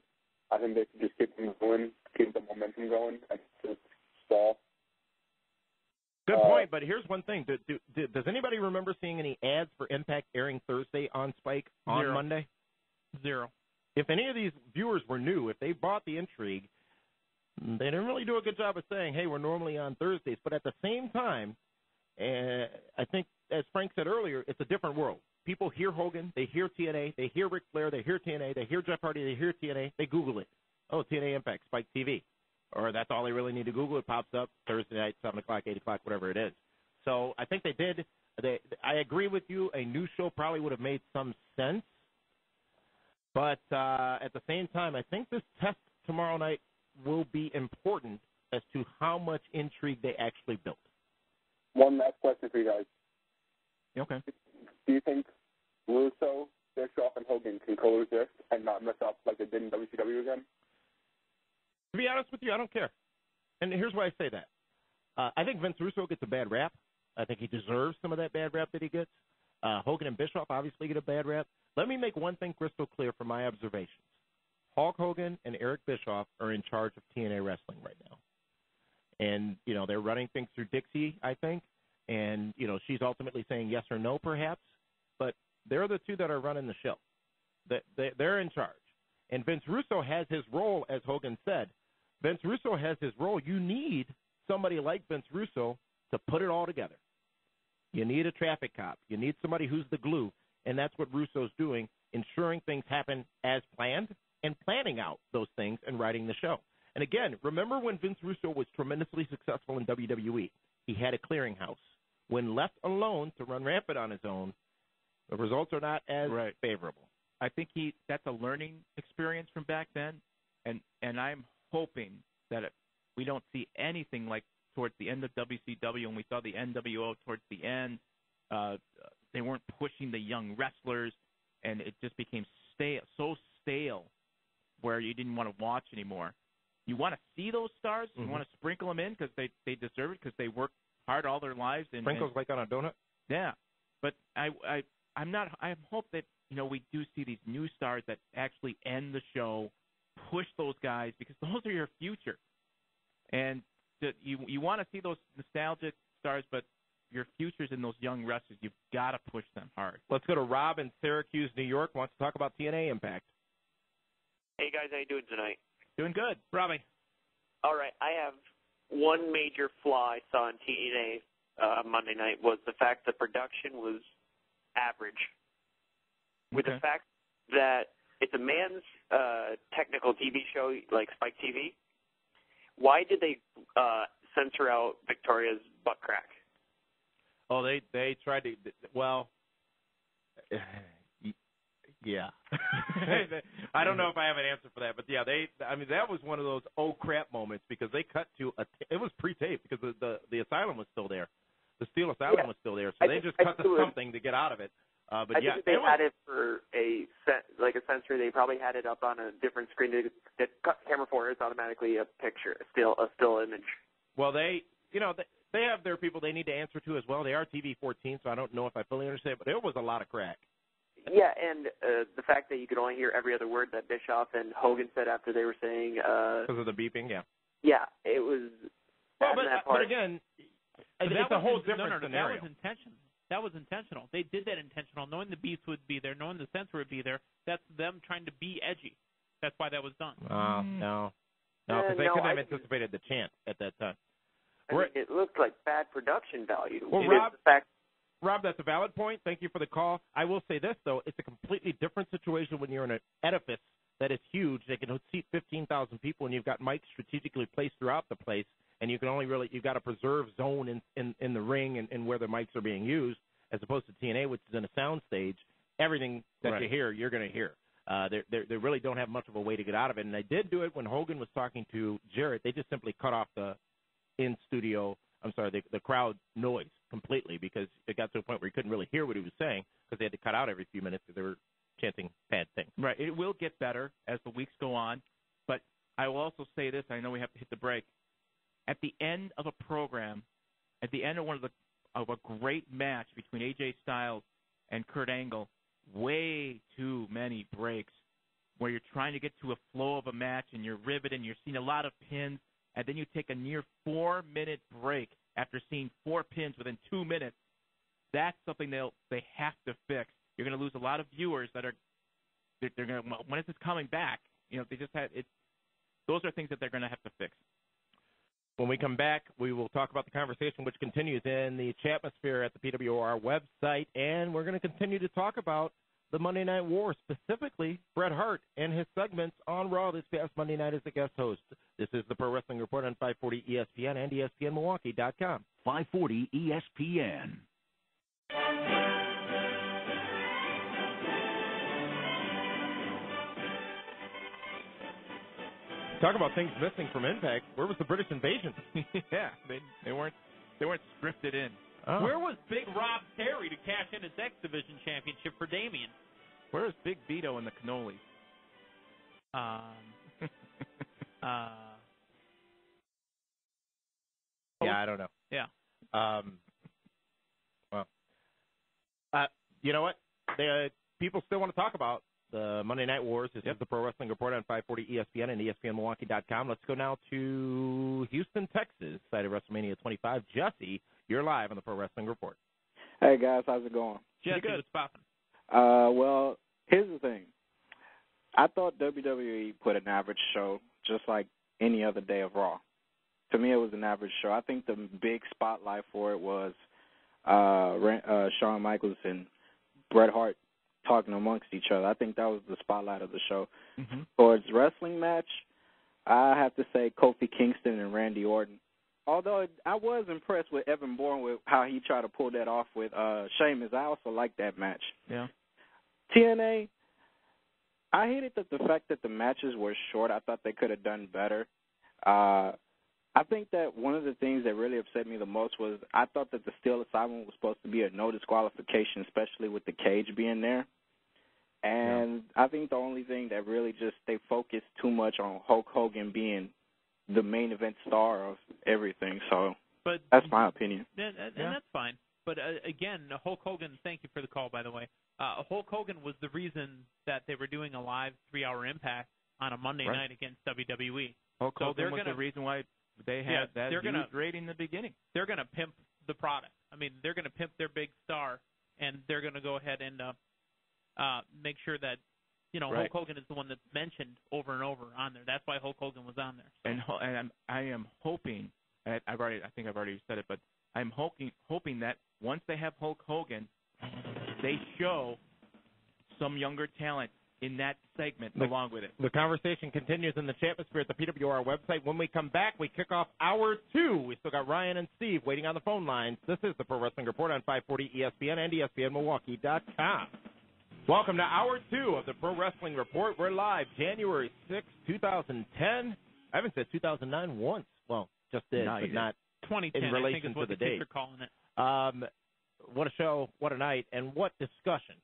I think they should just keep them going, keep the momentum going, and just stall. Good point, but here's one thing. Does anybody remember seeing any ads for Impact airing Thursday on Spike on Monday? 0. If any of these viewers were new, if they bought the intrigue, they didn't really do a good job of saying, hey, we're normally on Thursdays. But at the same time, I think, as Frank said earlier, it's a different world. People hear Hogan, they hear TNA, they hear Ric Flair, they hear TNA, they hear Jeff Hardy, they hear TNA, they Google it. Oh, TNA Impact, Spike TV. Or that's all they really need to Google. It pops up Thursday night, 7 o'clock, 8 o'clock, whatever it is. So I think they did. I agree with you. A new show probably would have made some sense. But at the same time, I think this test tomorrow night will be important as to how much intrigue they actually built. One last question for you guys. Okay. Do you think Russo, Bischoff, and Hogan can coexist and not mess up like they did in WCW again? To be honest with you, I don't care. And here's why I say that. I think Vince Russo gets a bad rap. I think he deserves some of that bad rap that he gets. Hogan and Bischoff obviously get a bad rap. Let me make one thing crystal clear from my observations. Hulk Hogan and Eric Bischoff are in charge of TNA Wrestling right now. And, you know, they're running things through Dixie, I think. And, you know, she's ultimately saying yes or no, perhaps. But they're the two that are running the show. They're in charge. And Vince Russo has his role, as Hogan said. Vince Russo has his role. You need somebody like Vince Russo to put it all together. You need a traffic cop. You need somebody who's the glue. And that's what Russo's doing, ensuring things happen as planned and planning out those things and writing the show. And again, remember when Vince Russo was tremendously successful in WWE? He had a clearinghouse. When left alone to run rampant on his own, the results are not as favorable. I think that's a learning experience from back then, and I'm hoping that we don't see anything like towards the end of WCW, when we saw the NWO towards the end. They weren't pushing the young wrestlers, and it just became so stale where you didn't want to watch anymore. You want to see those stars. You want to sprinkle them in because they deserve it, because they worked hard all their lives. Sprinkles like on a donut? Yeah. But I hope that, you know, we do see these new stars that actually end the show, push those guys, because those are your future. And you want to see those nostalgic stars, but your future's in those young wrestlers. You've got to push them hard. Let's go to Rob in Syracuse, New York. Wants to talk about TNA Impact. Hey, guys. How you doing tonight? Doing good. Robbie. All right. I have one major flaw I saw in TNA Monday night was the fact the production was average. With the fact that it's a man's technical TV show like Spike TV, why did they censor out Victoria's butt crack? Oh, they tried to. Well, yeah. I don't know if I have an answer for that, but yeah, that was one of those oh crap moments, because they cut to it was pre-taped because the asylum was still there, the Steel Asylum was still there, so they just cut to something to get out of it. But I think they had it for a censor. They probably had it up on a different screen. They cut camera forward. It's automatically a picture, a still image. Well, they have their people they need to answer to as well. They are TV 14, so I don't know if I fully understand, but there was a lot of crack. Yeah, and the fact that you could only hear every other word that Bischoff and Hogan said after they were saying. Because of the beeping, yeah. Yeah, it was. Well, but again, it's a whole different scenario. That was intentional. They did that intentional, knowing the beats would be there, knowing the censor would be there. That's them trying to be edgy. That's why that was done. No, because they couldn't have anticipated the chant at that time. I mean, it looked like bad production value. Well, Rob, that's a valid point. Thank you for the call. I will say this, though. It's a completely different situation when you're in an edifice that is huge. They can seat 15,000 people, and you've got mics strategically placed throughout the place, and you can only you've got to preserve zone in the ring and where the mics are being used, as opposed to TNA, which is in a sound stage. Everything that you hear, you're going to hear. They really don't have much of a way to get out of it. And they did do it when Hogan was talking to Jarrett. They just simply cut off the crowd noise completely, because it got to a point where you couldn't really hear what he was saying, because they had to cut out every few minutes because they were chanting bad things. Right. It will get better as the weeks go on. But I will also say this. I know we have to hit the break. At the end of a program, at the end of of a great match between AJ Styles and Kurt Angle, way too many breaks where you're trying to get to a flow of a match and you're riveted and you're seeing a lot of pins, and then you take a near 4-minute break after seeing 4 pins within 2 minutes. That's something they have to fix. You're going to lose a lot of viewers that are they're going to, when is this coming back? You know, they just had it. Those are things that they're going to have to fix. When we come back, we will talk about the conversation which continues in the chatmosphere at the PWR website, and we're going to continue to talk about the Monday Night War, specifically Bret Hart and his segments on Raw this past Monday night as the guest host. This is the Pro Wrestling Report on 540 ESPN and ESPNMilwaukee.com. 540 ESPN. Talk about things missing from Impact. Where was the British Invasion? Yeah, they weren't scripted in. Oh. Where was Big Rob Terry to cash in his X Division championship for Damien? Where is Big Vito and the Cannolis? Yeah, I don't know. Yeah. Well, you know what? People still want to talk about the Monday Night Wars. This is the Pro Wrestling Report on 540 ESPN and ESPNMilwaukee.com. Let's go now to Houston, Texas, site of WrestleMania 25. Jesse, you're live on the Pro Wrestling Report. Hey, guys. How's it going? Jesse, what's poppin'? Well, here's the thing. I thought WWE put an average show just like any other day of Raw. To me, it was an average show. I think the big spotlight for it was Shawn Michaels and Bret Hart talking amongst each other. I think that was the spotlight of the show. Mm-hmm. For its wrestling match, I have to say Kofi Kingston and Randy Orton. Although I was impressed with Evan Bourne with how he tried to pull that off with Sheamus. I also liked that match. Yeah. TNA, I hated the fact that the matches were short. I thought they could have done better. I think that one of the things that really upset me the most was I thought that the Steel Assignment was supposed to be a no disqualification, especially with the cage being there. And I think the only thing that really just they focused too much on Hulk Hogan being the main event star of everything. So that's my opinion. And that's fine. But, again, Hulk Hogan, thank you for the call, by the way. Hulk Hogan was the reason that they were doing a live 3-hour Impact on a Monday night against WWE. Hulk Hogan was the reason why they had that huge rating in the beginning. They're going to pimp the product. I mean, they're going to pimp their big star, and they're going to go ahead and make sure that, you know, Hulk Hogan is the one that's mentioned over and over on there. That's why Hulk Hogan was on there. So. And I am hoping, I think I've already said it, but I'm hoping that once they have Hulk Hogan, they show some younger talent in that segment along with it. The conversation continues in the chatmosphere at the PWR website. When we come back, we kick off Hour 2. We still got Ryan and Steve waiting on the phone lines. This is the Pro Wrestling Report on 540 ESPN and ESPNMilwaukee.com. Welcome to Hour 2 of the Pro Wrestling Report. We're live January 6, 2010. I haven't said 2009 once. Well, just did, but not 2010, in relation I think is to what the kids date. are calling it. What a show, what a night, and what discussion.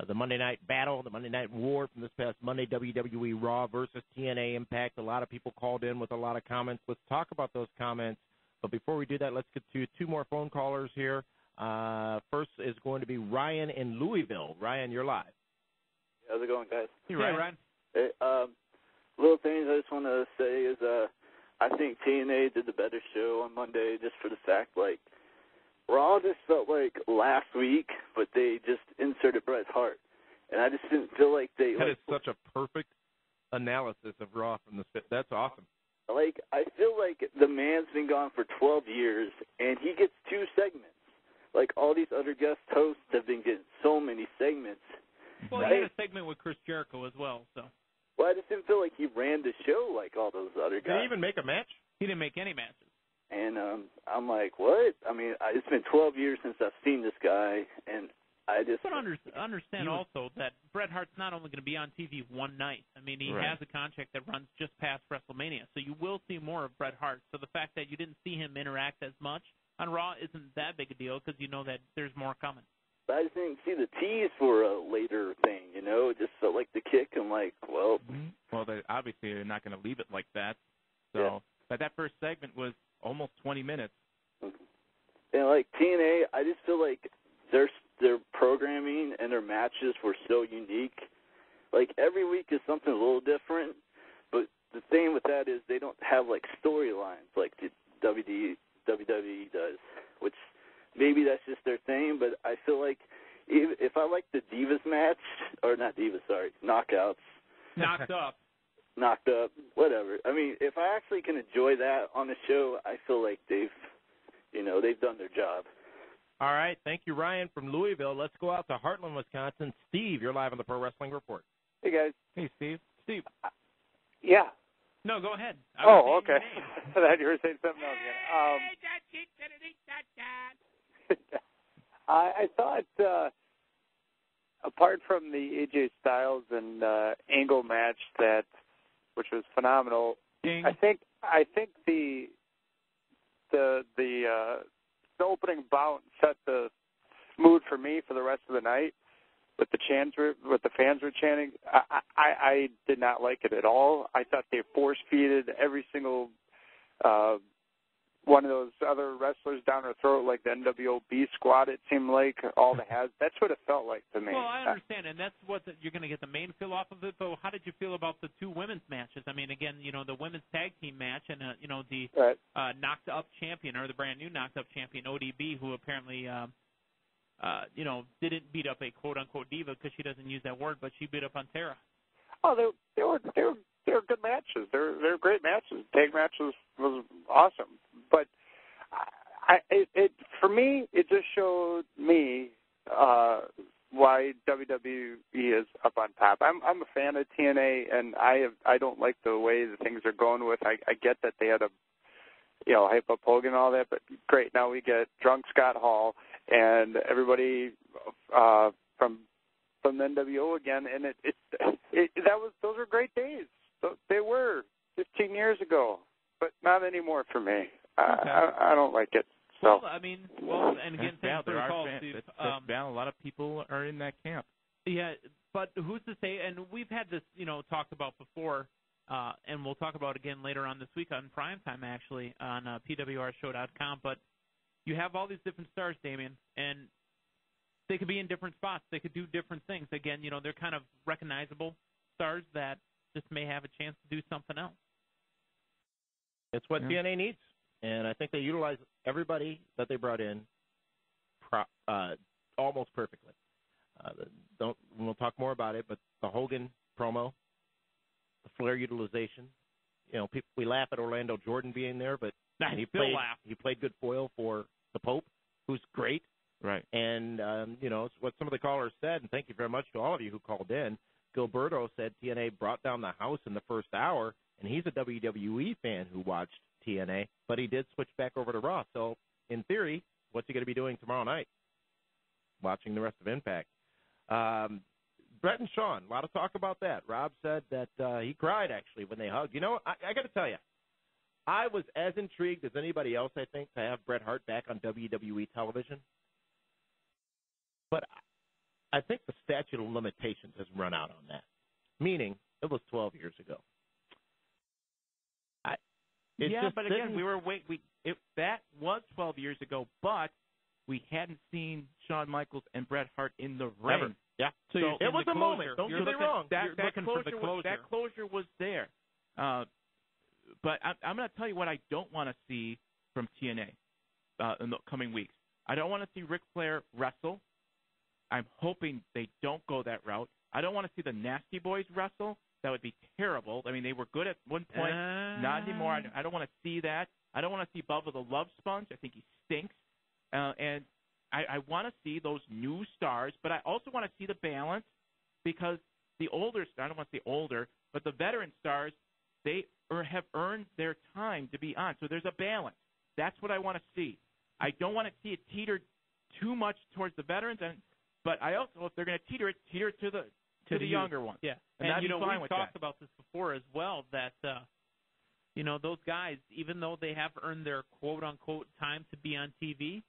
The Monday Night Battle, the Monday Night War from this past Monday, WWE Raw versus TNA Impact. A lot of people called in with a lot of comments. Let's talk about those comments. But before we do that, let's get to two more phone callers here. First is going to be Ryan in Louisville. Ryan, you're live. How's it going, guys? Hey, Ryan. Hey, little things I just want to say is I think TNA did the better show on Monday just for the fact, like, Raw just felt like last week, but they just inserted Bret Hart. And I just didn't feel like they... That is such a perfect analysis of Raw from this. That's awesome. Like, I feel like the man's been gone for 12 years, and he gets 2 segments. Like, all these other guest hosts have been getting so many segments. Well, he had a segment with Chris Jericho as well, so... Well, I just didn't feel like he ran the show like all those other guys. Did he even make a match? He didn't make any matches. And I'm like, what? I mean, it's been 12 years since I've seen this guy, and I just... But understand also that Bret Hart's not only going to be on TV one night. I mean, he has a contract that runs just past WrestleMania, so you will see more of Bret Hart. So the fact that you didn't see him interact as much on Raw isn't that big a deal because you know that there's more coming. But I just didn't see the tease for a later thing, you know? It just felt like the kick. I'm like, well... Well, obviously they're not going to leave it like that. So, but that first segment was almost 20 minutes. And like TNA, I just feel like their programming and their matches were so unique. Like every week is something a little different, but the thing with that is they don't have like storylines like the WWE does, which maybe that's just their thing. But I feel like if I like the Divas match, or not Divas, sorry, Knockouts. Knocked up. Knocked up, whatever. I mean, if I actually can enjoy that on the show, I feel like they've done their job. All right. Thank you, Ryan from Louisville. Let's go out to Heartland, Wisconsin. Steve, you're live on the Pro Wrestling Report. Hey, guys. Hey, Steve. Steve. Yeah. No, go ahead. Okay. I thought you were saying something else again. I thought, apart from the AJ Styles and Angle match, which was phenomenal, I think the opening bout set the mood for me for the rest of the night. With the fans were chanting, I did not like it at all. I thought they force-feeded every single one of those other wrestlers down their throat, like the NWO B Squad. It seemed like all the has. That's what it felt like to me. Well, I understand, and that's what you're going to get the main feel off of it. But how did you feel about the two women's matches? I mean, again, the women's tag team match, and the knocked up champion, or the brand new knocked up champion ODB, who apparently didn't beat up a quote unquote diva because she doesn't use that word, but she beat up on Tara. Oh, they were good matches. They're great matches. Tag match was awesome, but for me, it just showed me why WWE is up on top. I'm a fan of TNA, and I don't like the way the things are going with. I get that they had hype up Hogan and all that, but great. Now we get drunk Scott Hall and everybody from the NWO again, and those were great days. They were 15 years ago, but not anymore for me. I don't like it. So. Well, and again, thanks for the call, Steve. A lot of people are in that camp. Yeah, but who's to say? And we've had this, talked about before, and we'll talk about again later on this week on Primetime, actually, on PWRshow.com. But you have all these different stars, Damian, and they could be in different spots. They could do different things. Again, they're kind of recognizable stars that just may have a chance to do something else. It's what TNA needs, and I think they utilize everybody that they brought in almost perfectly. We'll talk more about it, but the Hogan promo, the Flair utilization. We laugh at Orlando Jordan being there, but he played good foil for the Pope, who's great. Right. And, it's what some of the callers said, and thank you very much to all of you who called in. Gilberto said TNA brought down the house in the first hour, and he's a WWE fan who watched TNA, but he did switch back over to Raw. So, in theory, what's he going to be doing tomorrow night? Watching the rest of Impact. Brett and Sean, a lot of talk about that. Rob said that he cried, actually, when they hugged. I got to tell you, I was as intrigued as anybody else, I think, to have Bret Hart back on WWE television. But I think the statute of limitations has run out on that, meaning it was 12 years ago. But again, that was 12 years ago, but we hadn't seen Shawn Michaels and Bret Hart in the ring. Ever. Yeah. So it was a moment. Don't get me wrong. That closure was there. But I'm going to tell you what I don't want to see from TNA in the coming weeks. I don't want to see Ric Flair wrestle. I'm hoping they don't go that route. I don't want to see the Nasty Boys wrestle. That would be terrible. I mean, they were good at one point. Not anymore. I don't want to see that. I don't want to see Bubba the Love Sponge. I think he stinks. And I want to see those new stars, but I also want to see the balance because the older stars, I don't want to say older, but the veteran stars, they have earned their time to be on. So there's a balance. That's what I want to see. I don't want to see it teeter too much towards the veterans, but I also, if they're going to teeter it to the younger ones. Yeah, and we've talked about this before as well. That those guys, even though they have earned their quote unquote time to be on TV,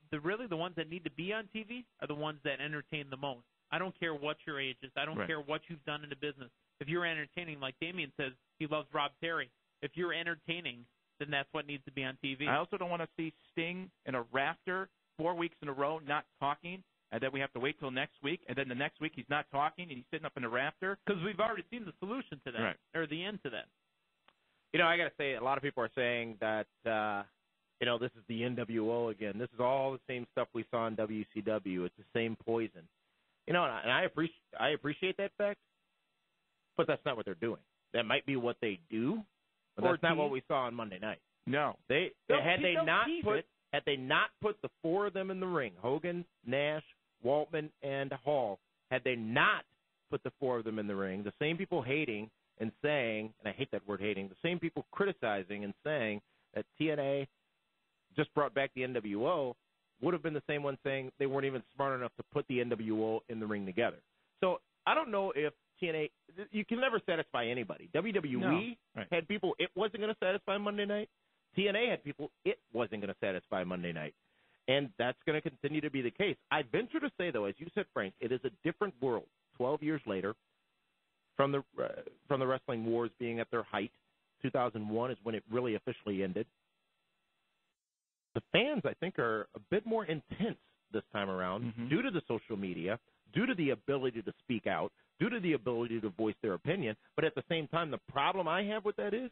the ones that need to be on TV are the ones that entertain the most. I don't care what your age is. I don't care what you've done in the business. If you're entertaining, like Damian says, he loves Rob Terry. If you're entertaining, then that's what needs to be on TV. I also don't want to see Sting in a rafter 4 weeks in a row not talking, and then we have to wait till next week, and then the next week he's not talking and he's sitting up in the rafter. Because we've already seen the solution to that, or the end to that. I got to say, a lot of people are saying that this is the NWO again. This is all the same stuff we saw in WCW. It's the same poison. And I appreciate that fact, but that's not what they're doing. That might be what they do, but that's not what we saw on Monday night. No. Had they not put the four of them in the ring, Hogan, Nash, Waltman, and Hall, had they not put the four of them in the ring, the same people hating and saying, and I hate that word hating, the same people criticizing and saying that TNA just brought back the NWO would have been the same one saying they weren't even smart enough to put the NWO in the ring together. So I don't know if TNA, you can never satisfy anybody. WWE had people it wasn't going to satisfy Monday night. TNA had people it wasn't going to satisfy Monday night. And that's going to continue to be the case. I venture to say, though, as you said, Frank, it is a different world 12 years later from the wrestling wars being at their height. 2001 is when it really officially ended. The fans, I think, are a bit more intense this time around due to the social media, due to the ability to speak out, due to the ability to voice their opinion. But at the same time, the problem I have with that is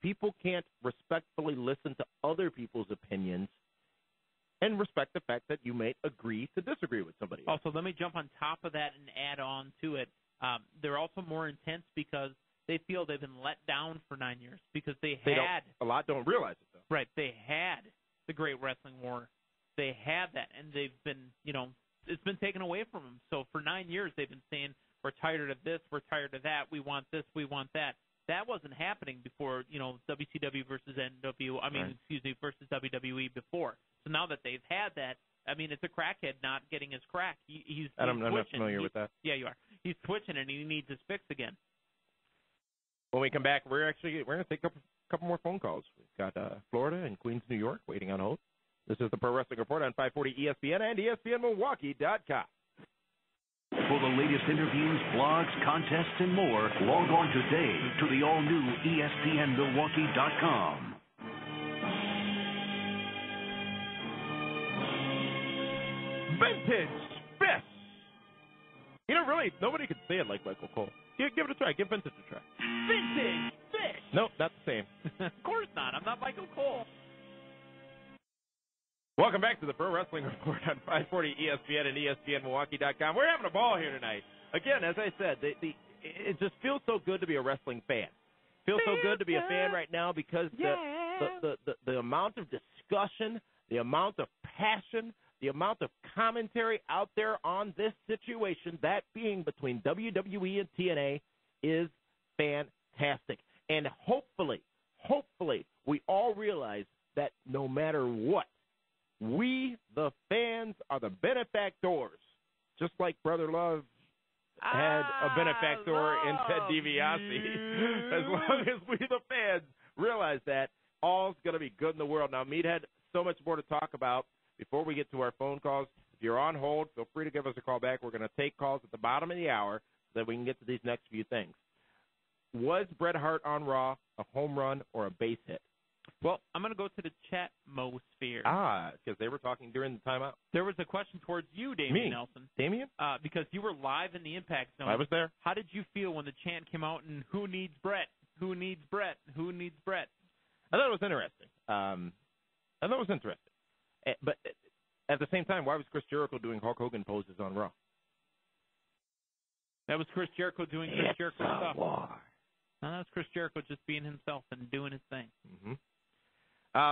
people can't respectfully listen to other people's opinions and respect the fact that you may agree to disagree with somebody else. Also, let me jump on top of that and add on to it. They're also more intense because they feel they've been let down for 9 years because a lot don't realize it, though. Right. They had the Great Wrestling War. They had that, and they've been, it's been taken away from them. So for 9 years, they've been saying, we're tired of this, we're tired of that, we want this, we want that. That wasn't happening before, WCW versus versus WWE before. So now that they've had that, it's a crackhead not getting his crack. He's I'm not familiar with that. Yeah, you are. He's twitching, and he needs his fix again. When we come back, we're going to take a couple more phone calls. We've got Florida and Queens, New York waiting on hold. This is the Pro Wrestling Report on 540 ESPN and ESPNMilwaukee.com. For the latest interviews, blogs, contests, and more, log on today to the all-new ESPNMilwaukee.com. Vintage Fish! Really, nobody could say it like Michael Cole. Give it a try. Give Vintage a try. Vintage Fish! Nope, not the same. Of course not. I'm not Michael Cole. Welcome back to the Pro Wrestling Report on 540 ESPN and ESPNMilwaukee.com. We're having a ball here tonight. Again, as I said, it just feels so good to be a wrestling fan. Feels so good to be a fan right now because the amount of discussion, the amount of passion, the amount of commentary out there on this situation, that being between WWE and TNA, is fantastic. And hopefully, we all realize that no matter what, we, the fans, are the benefactors. Just like Brother Love had a benefactor in Ted DiBiase. As long as we, the fans, realize that, all's going to be good in the world. Now, Meathead, so much more to talk about. Before we get to our phone calls, if you're on hold, feel free to give us a call back. We're going to take calls at the bottom of the hour so that we can get to these next few things. Was Bret Hart on Raw a home run or a base hit? Well, I'm going to go to the chat-mosphere. Because they were talking during the timeout. There was a question towards you, Damian Nelson. Damian? Because you were live in the Impact Zone. I was there. How did you feel when the chant came out and who needs Bret? Who needs Bret? Who needs Bret? I thought it was interesting. But at the same time, why was Chris Jericho doing Hulk Hogan poses on Raw? That was Chris Jericho doing Chris Jericho stuff. No, that was Chris Jericho just being himself and doing his thing. Mm-hmm.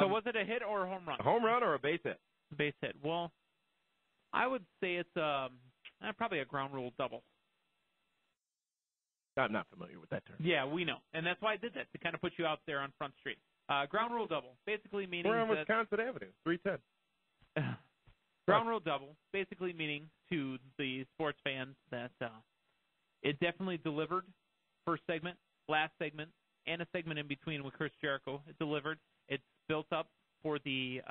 So was it a hit or a home run? A home run or a base hit? Base hit. Well, I would say it's probably a ground rule double. I'm not familiar with that term. Yeah, we know. And that's why I did that, to kind of put you out there on Front Street. Ground rule double, basically meaning we're on Wisconsin Avenue, 310. Ground rule double, basically meaning to the sports fans that it definitely delivered. First segment, last segment, and a segment in between with Chris Jericho. It delivered. It's built up for the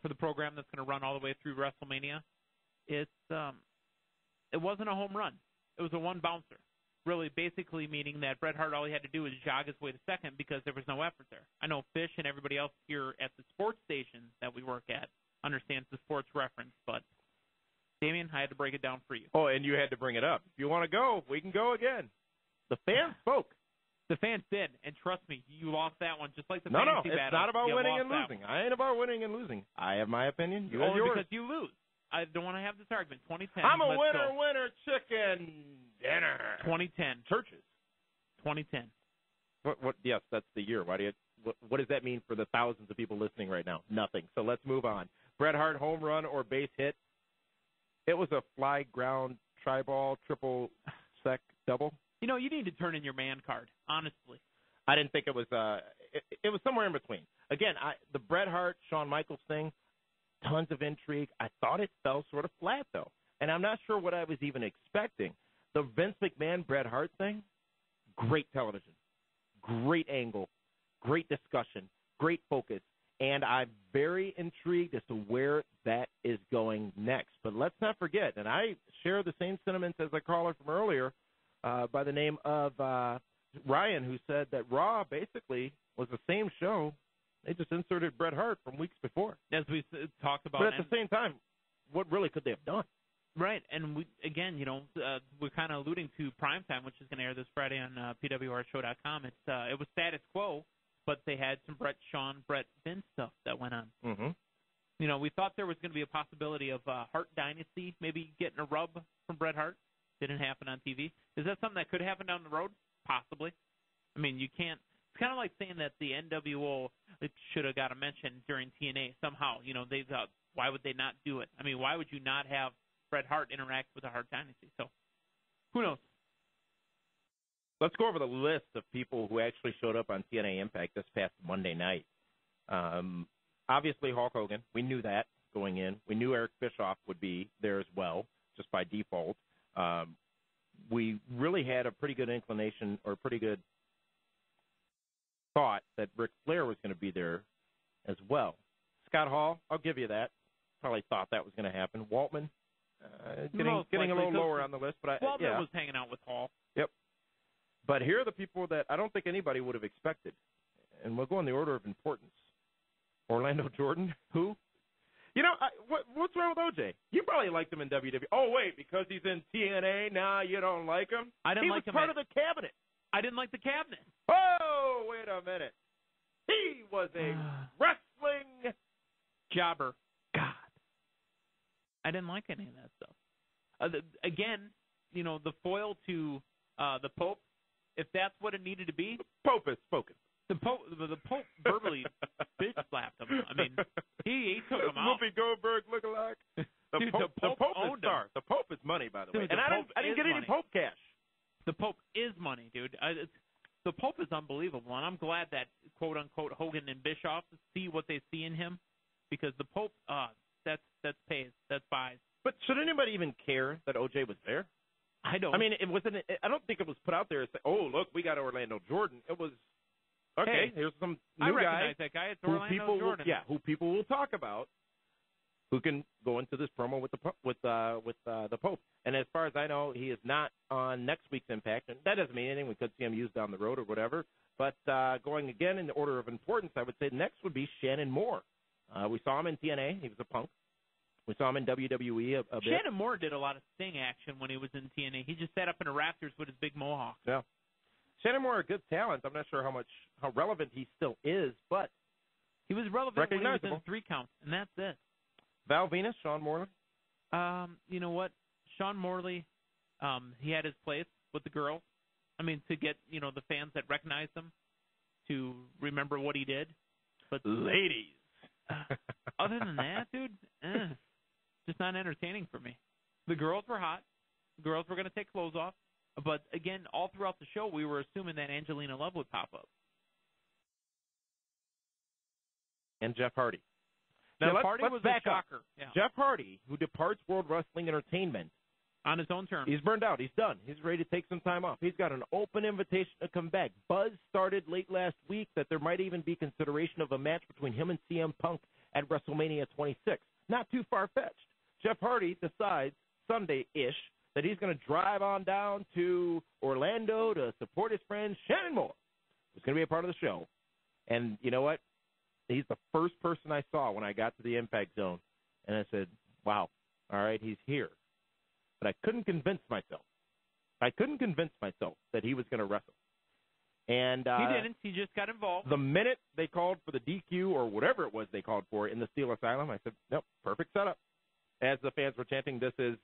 for the program that's going to run all the way through WrestleMania. It wasn't a home run. It was a one bouncer. Really, basically meaning that Bret Hart, all he had to do was jog his way to second because there was no effort there. I know Fish and everybody else here at the sports station that we work at understands the sports reference, but Damian, I had to break it down for you. Oh, and you had to bring it up. If you want to go, we can go again. The fans spoke. The fans did, and trust me, you lost that one just like the No, fantasy it's battle. not about You winning lost and that losing. one. I ain't about winning and losing. I have my opinion. You have Only yours. because you lose. I don't want to have this argument. 2010. I'm a let's winner, go. winner, chicken dinner. 2010. Churches. 2010. What? Yes, that's the year. Why do you? What does that mean for the thousands of people listening right now? Nothing. So let's move on. Bret Hart home run or base hit? It was a fly ground tri-ball triple sec double. You know, you need to turn in your man card. Honestly. I didn't think it was. It was somewhere in between. Again, the Bret Hart Shawn Michaels thing. Tons of intrigue. I thought it fell sort of flat though, and I'm not sure what I was even expecting. The Vince McMahon Bret Hart thing. Great television. Great angle. Great discussion, great focus, and I'm very intrigued as to where that is going next. But let's not forget, and I share the same sentiments as the caller from earlier by the name of Ryan, who said that Raw basically was the same show. They just inserted Bret Hart from weeks before. As we talked about. But at the same time, what really could they have done? Right, and we, again, we're kind of alluding to Primetime, which is going to air this Friday on PWRshow.com. It was status quo. But they had some Bret, Shawn, Bret, Vince stuff that went on. Mm-hmm. We thought there was going to be a possibility of Hart Dynasty maybe getting a rub from Bret Hart. Didn't happen on TV. Is that something that could happen down the road? Possibly. I mean, you can't. It's kind of like saying that the NWO should have got a mention during TNA somehow. They thought, why would they not do it? I mean, why would you not have Bret Hart interact with the Hart Dynasty? So, who knows? Let's go over the list of people who actually showed up on TNA Impact this past Monday night. Obviously, Hulk Hogan. We knew that going in. We knew Eric Bischoff would be there as well, just by default. We really had a pretty good inclination or pretty good thought that Ric Flair was going to be there as well. Scott Hall, I'll give you that. Probably thought that was going to happen. Waltman, getting a little lower on the list. But Waltman was hanging out with Hall. Yep. But here are the people that I don't think anybody would have expected. And we'll go in the order of importance. Orlando Jordan, who? What's wrong with OJ? You probably liked him in WWE. Oh, wait, because he's in TNA, now you don't like him? I didn't like him. He was part of the cabinet. I didn't like the cabinet. Oh, wait a minute. He was a wrestling jobber. God. I didn't like any of that stuff. Again, the foil to the Pope, if that's what it needed to be. The Pope is spoken. The Pope verbally bitch slapped him. I mean, he took him out. Whoopi Goldberg lookalike. The Pope is star. The Pope is money, by the way. And I didn't get any Pope cash. The Pope is money, dude. The Pope is unbelievable, and I'm glad that quote unquote Hogan and Bischoff see what they see in him, because the Pope, that's pays, that's buys. But should anybody even care that OJ was there? I don't. I mean, it wasn't. I don't think it was put out there as, oh, look, we got Orlando Jordan. It was, okay, here's some new guy. I recognize that guy. It's Orlando Jordan. Who people will talk about, who can go into this promo with the Pope. And as far as I know, he is not on next week's Impact, and that doesn't mean anything. We could see him used down the road or whatever. But going again in the order of importance, I would say next would be Shannon Moore. We saw him in TNA. He was a Punk. We saw him in WWE a bit. Shannon Moore did a lot of Sting action when he was in TNA. He just sat up in the rafters with his big mohawk. Yeah. Shannon Moore, a good talent. I'm not sure how relevant he still is, but he was relevant when he was in 3 counts, and that's it. Val Venus, Sean Morley? You know what? Sean Morley, he had his place with the girls. I mean, to get, the fans that recognized him to remember what he did. But ladies. Other than that, dude, just not entertaining for me. The girls were hot. The girls were going to take clothes off. But, again, all throughout the show, we were assuming that Angelina Love would pop up. And Jeff Hardy. Now, Jeff Hardy was back a shocker. Yeah. Jeff Hardy, who departs World Wrestling Entertainment. On his own terms. He's burned out. He's done. He's ready to take some time off. He's got an open invitation to come back. Buzz started late last week that there might even be consideration of a match between him and CM Punk at WrestleMania 26. Not too far-fetched. Jeff Hardy decides Sunday-ish that he's going to drive on down to Orlando to support his friend Shannon Moore, who's going to be a part of the show. And you know what? He's the first person I saw when I got to the Impact Zone. And I said, wow, all right, he's here. But I couldn't convince myself. that he was going to wrestle. And he didn't. He just got involved. The minute they called for the DQ or whatever it was they called for in the Steel Asylum, I said, nope, perfect setup. As the fans were chanting, this is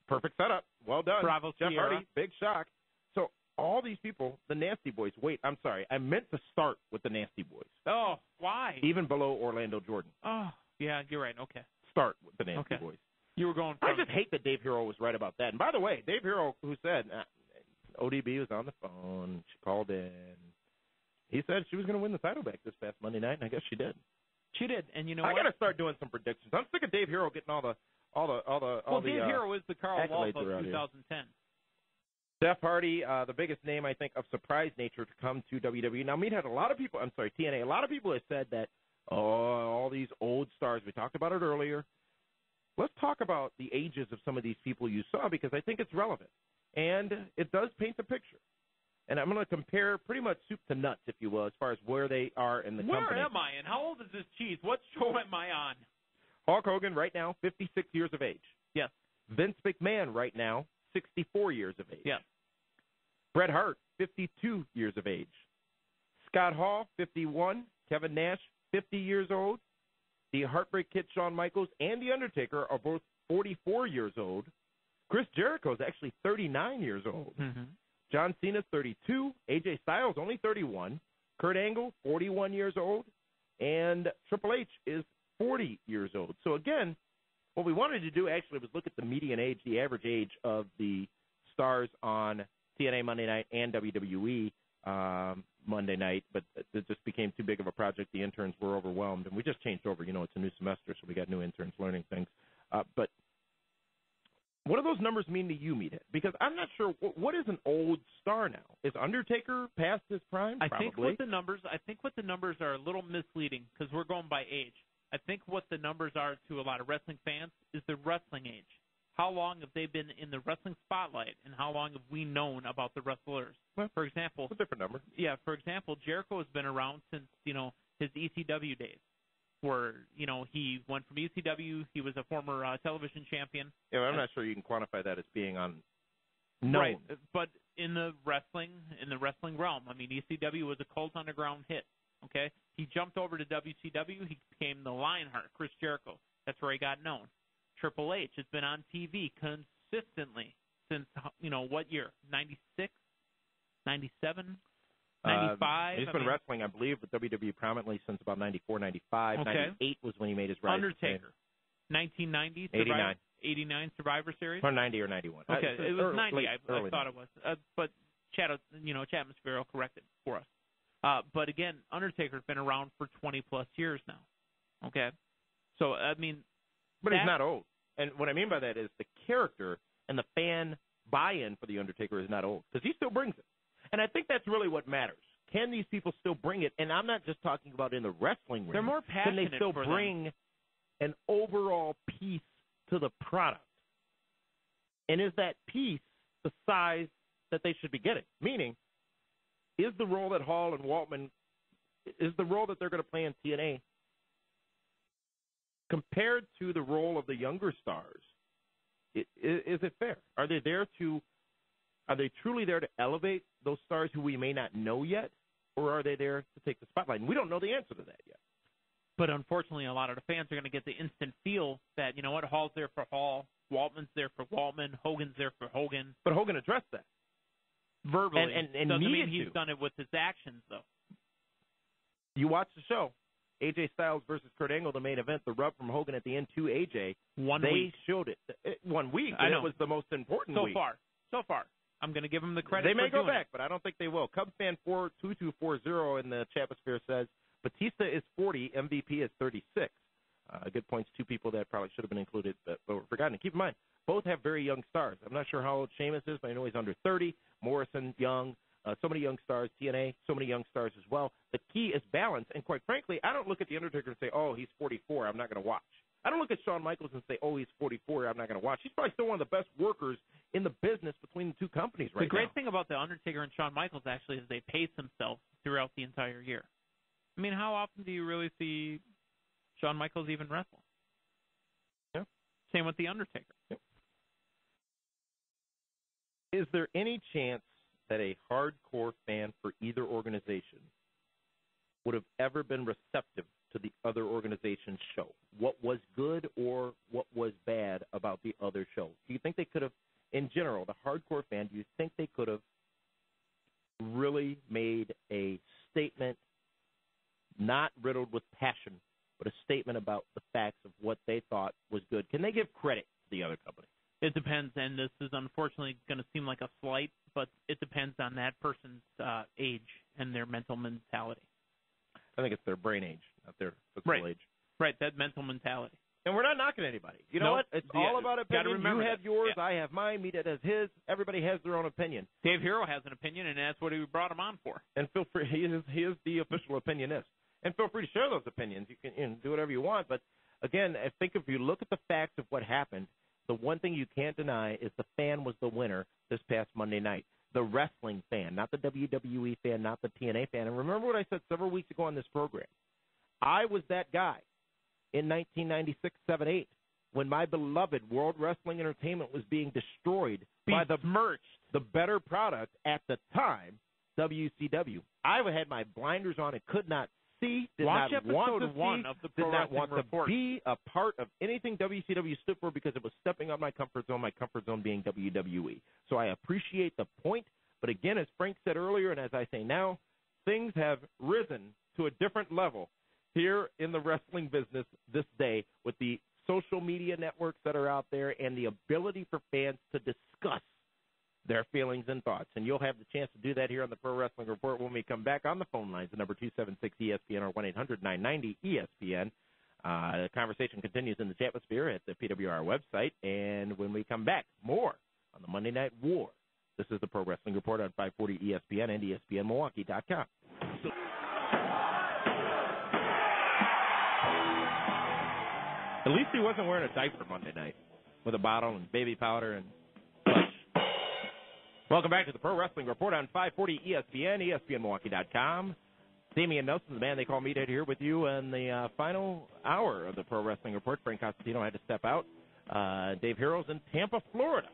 perfect setup. Well done. Bravo, Jeff Sierra. Hardy, big shock. So all these people, the Nasty Boys, wait, I'm sorry. I meant to start with the Nasty Boys. Oh, why? Even below Orlando Jordan. Oh, yeah, you're right. Okay. Start with the Nasty Boys. You were going I just hate that Dave Hero was right about that. And by the way, Dave Hero, who said ODB was on the phone, she called in. He said she was going to win the title back this past Monday night, and I guess she did. She did, and you know I what? got to start doing some predictions. I'm sick of Dave Hero getting all the Dave Hero is the Carl Wolf of around 2010. Jeff Hardy, the biggest name, I think, of surprise nature to come to WWE. Now, TNA, a lot of people have said that, all these old stars, we talked about it earlier. Let's talk about the ages of some of these people you saw, because I think it's relevant. And it does paint the picture. And I'm going to compare pretty much soup to nuts, if you will, as far as where they are in the company. Where am I, and how old is this cheese? What show am I on? Hulk Hogan, right now, 56 years of age. Yes. Vince McMahon, right now, 64 years of age. Yes. Bret Hart, 52 years of age. Scott Hall, 51. Kevin Nash, 50 years old. The Heartbreak Kid, Shawn Michaels, and The Undertaker are both 44 years old. Chris Jericho is actually 39 years old. Mm-hmm. John Cena's 32. AJ Styles, only 31. Kurt Angle, 41 years old. And Triple H is 40 years old. So, again, what we wanted to do actually was look at the median age, the average age of the stars on TNA Monday night and WWE Monday night, but it just became too big of a project. The interns were overwhelmed, and we just changed over. You know, it's a new semester, so we got new interns learning things. But what do those numbers mean to you, Meathead? Because I'm not sure. What is an old star now? Is Undertaker past his prime? I Probably. think what the numbers are a little misleading because we're going by age. I think what the numbers are to a lot of wrestling fans is the wrestling age. How long have they been in the wrestling spotlight, and how long have we known about the wrestlers? Well, for example, it's a different number. Yeah, for example, Jericho has been around since his ECW days, where he went from ECW. He was a former television champion. Yeah, I'm not sure you can quantify that as being on known. Right, but in the wrestling realm, I mean, ECW was a cult underground hit. Okay, he jumped over to WCW. He became the Lionheart, Chris Jericho. That's where he got known. Triple H has been on TV consistently since, what year? 96? 97? 95? He's been wrestling, I believe, with WWE prominently since about 94, 95. Okay. 98 was when he made his rise. Undertaker. 1990? 89. 89 Survivor Series? Or 90 or 91. Okay, it was 90, late, I thought it was. But Chatmosphere will correct it for us. But again, Undertaker's been around for 20-plus years now. Okay? So, I mean... But he's not old. And what I mean by that is the character and the fan buy-in for The Undertaker is not old, because he still brings it. And I think that's really what matters. Can these people still bring it? And I'm not just talking about in the wrestling ring. They're more passionate. Can they still bring an overall piece to the product? And is that piece the size that they should be getting? Meaning, is the role that Hall and Waltman, is the role that they're going to play in TNA compared to the role of the younger stars, is it fair? Are they truly there to elevate those stars who we may not know yet, or are they there to take the spotlight? And we don't know the answer to that yet. But unfortunately, a lot of the fans are going to get the instant feel that, Hall's there for Hall, Waltman's there for Waltman, Hogan's there for Hogan. But Hogan addressed that. Verbally. And doesn't mean he's done it with his actions, though. You watch the show. AJ Styles versus Kurt Angle, the main event, the rub from Hogan at the end to AJ. They showed it. 1 week. I know. It was the most important week. So far. I'm going to give them the credit. They may for go back, but I don't think they will. Cubs fan 42240 in the Chatmosphere says Batista is 40, MVP is 36. Good points. Two people that probably should have been included, but were forgotten. Keep in mind, both have very young stars. I'm not sure how old Sheamus is, but I know he's under 30. Morrison, young. So many young stars. TNA, so many young stars as well. The key is balance, and quite frankly, I don't look at The Undertaker and say, oh, he's 44, I'm not going to watch. I don't look at Shawn Michaels and say, oh, he's 44, I'm not going to watch. He's probably still one of the best workers in the business between the two companies right now. The great thing about The Undertaker and Shawn Michaels, actually, is they pace themselves throughout the entire year. I mean, how often do you really see Shawn Michaels even wrestle? Yeah. Same with The Undertaker. Yep. Is there any chance that a hardcore fan for either organization would have ever been receptive to the other organization's show? What was good or what was bad about the other show? Do you think they could have, in general, the hardcore fan, do you think they could have really made a statement, not riddled with passion, but a statement about the facts of what they thought was good? Can they give credit to the other company? It depends, and this is unfortunately going to seem like a slight, but it depends on that person's age and their mental mentality. I think it's their brain age, not their physical age. Right, that mental mentality. And we're not knocking anybody. You know what? It's all about opinion. You have yours, I have mine, Meathead has his. Everybody has their own opinion. Dave Hero has an opinion, and that's what we brought him on for. And feel free, he is the official opinionist. And feel free to share those opinions. You can do whatever you want. But, again, I think if you look at the facts of what happened, the one thing you can't deny is the fan was the winner this past Monday night. The wrestling fan, not the WWE fan, not the TNA fan. And remember what I said several weeks ago on this program. I was that guy in 1996, 7, 8, when my beloved World Wrestling Entertainment was being destroyed by the better product at the time, WCW. I had my blinders on and could not see, did Watch not want episode to 1 see, of the did Pro not Wrestling want Report. to be a part of anything WCW stood for because it was stepping out my comfort zone being WWE. So I appreciate the point, but again, as Frank said earlier and as I say now, things have risen to a different level here in the wrestling business this day with the social media networks that are out there and the ability for fans to discuss their feelings and thoughts. And you'll have the chance to do that here on the Pro Wrestling Report when we come back on the phone lines, the number 276-ESPN or 1-800-990-ESPN. The conversation continues in the chatmosphere at the PWR website. And when we come back, more on the Monday Night War. This is the Pro Wrestling Report on 540 ESPN and ESPNMilwaukee.com. At least he wasn't wearing a diaper Monday night with a bottle and baby powder and such. Welcome back to the Pro Wrestling Report on 540 ESPN, ESPNMilwaukee.com. Damian Nelson, the man they call Meathead, here with you in the final hour of the Pro Wrestling Report. Frank Constantino had to step out. Dave Hero's in Tampa, Florida,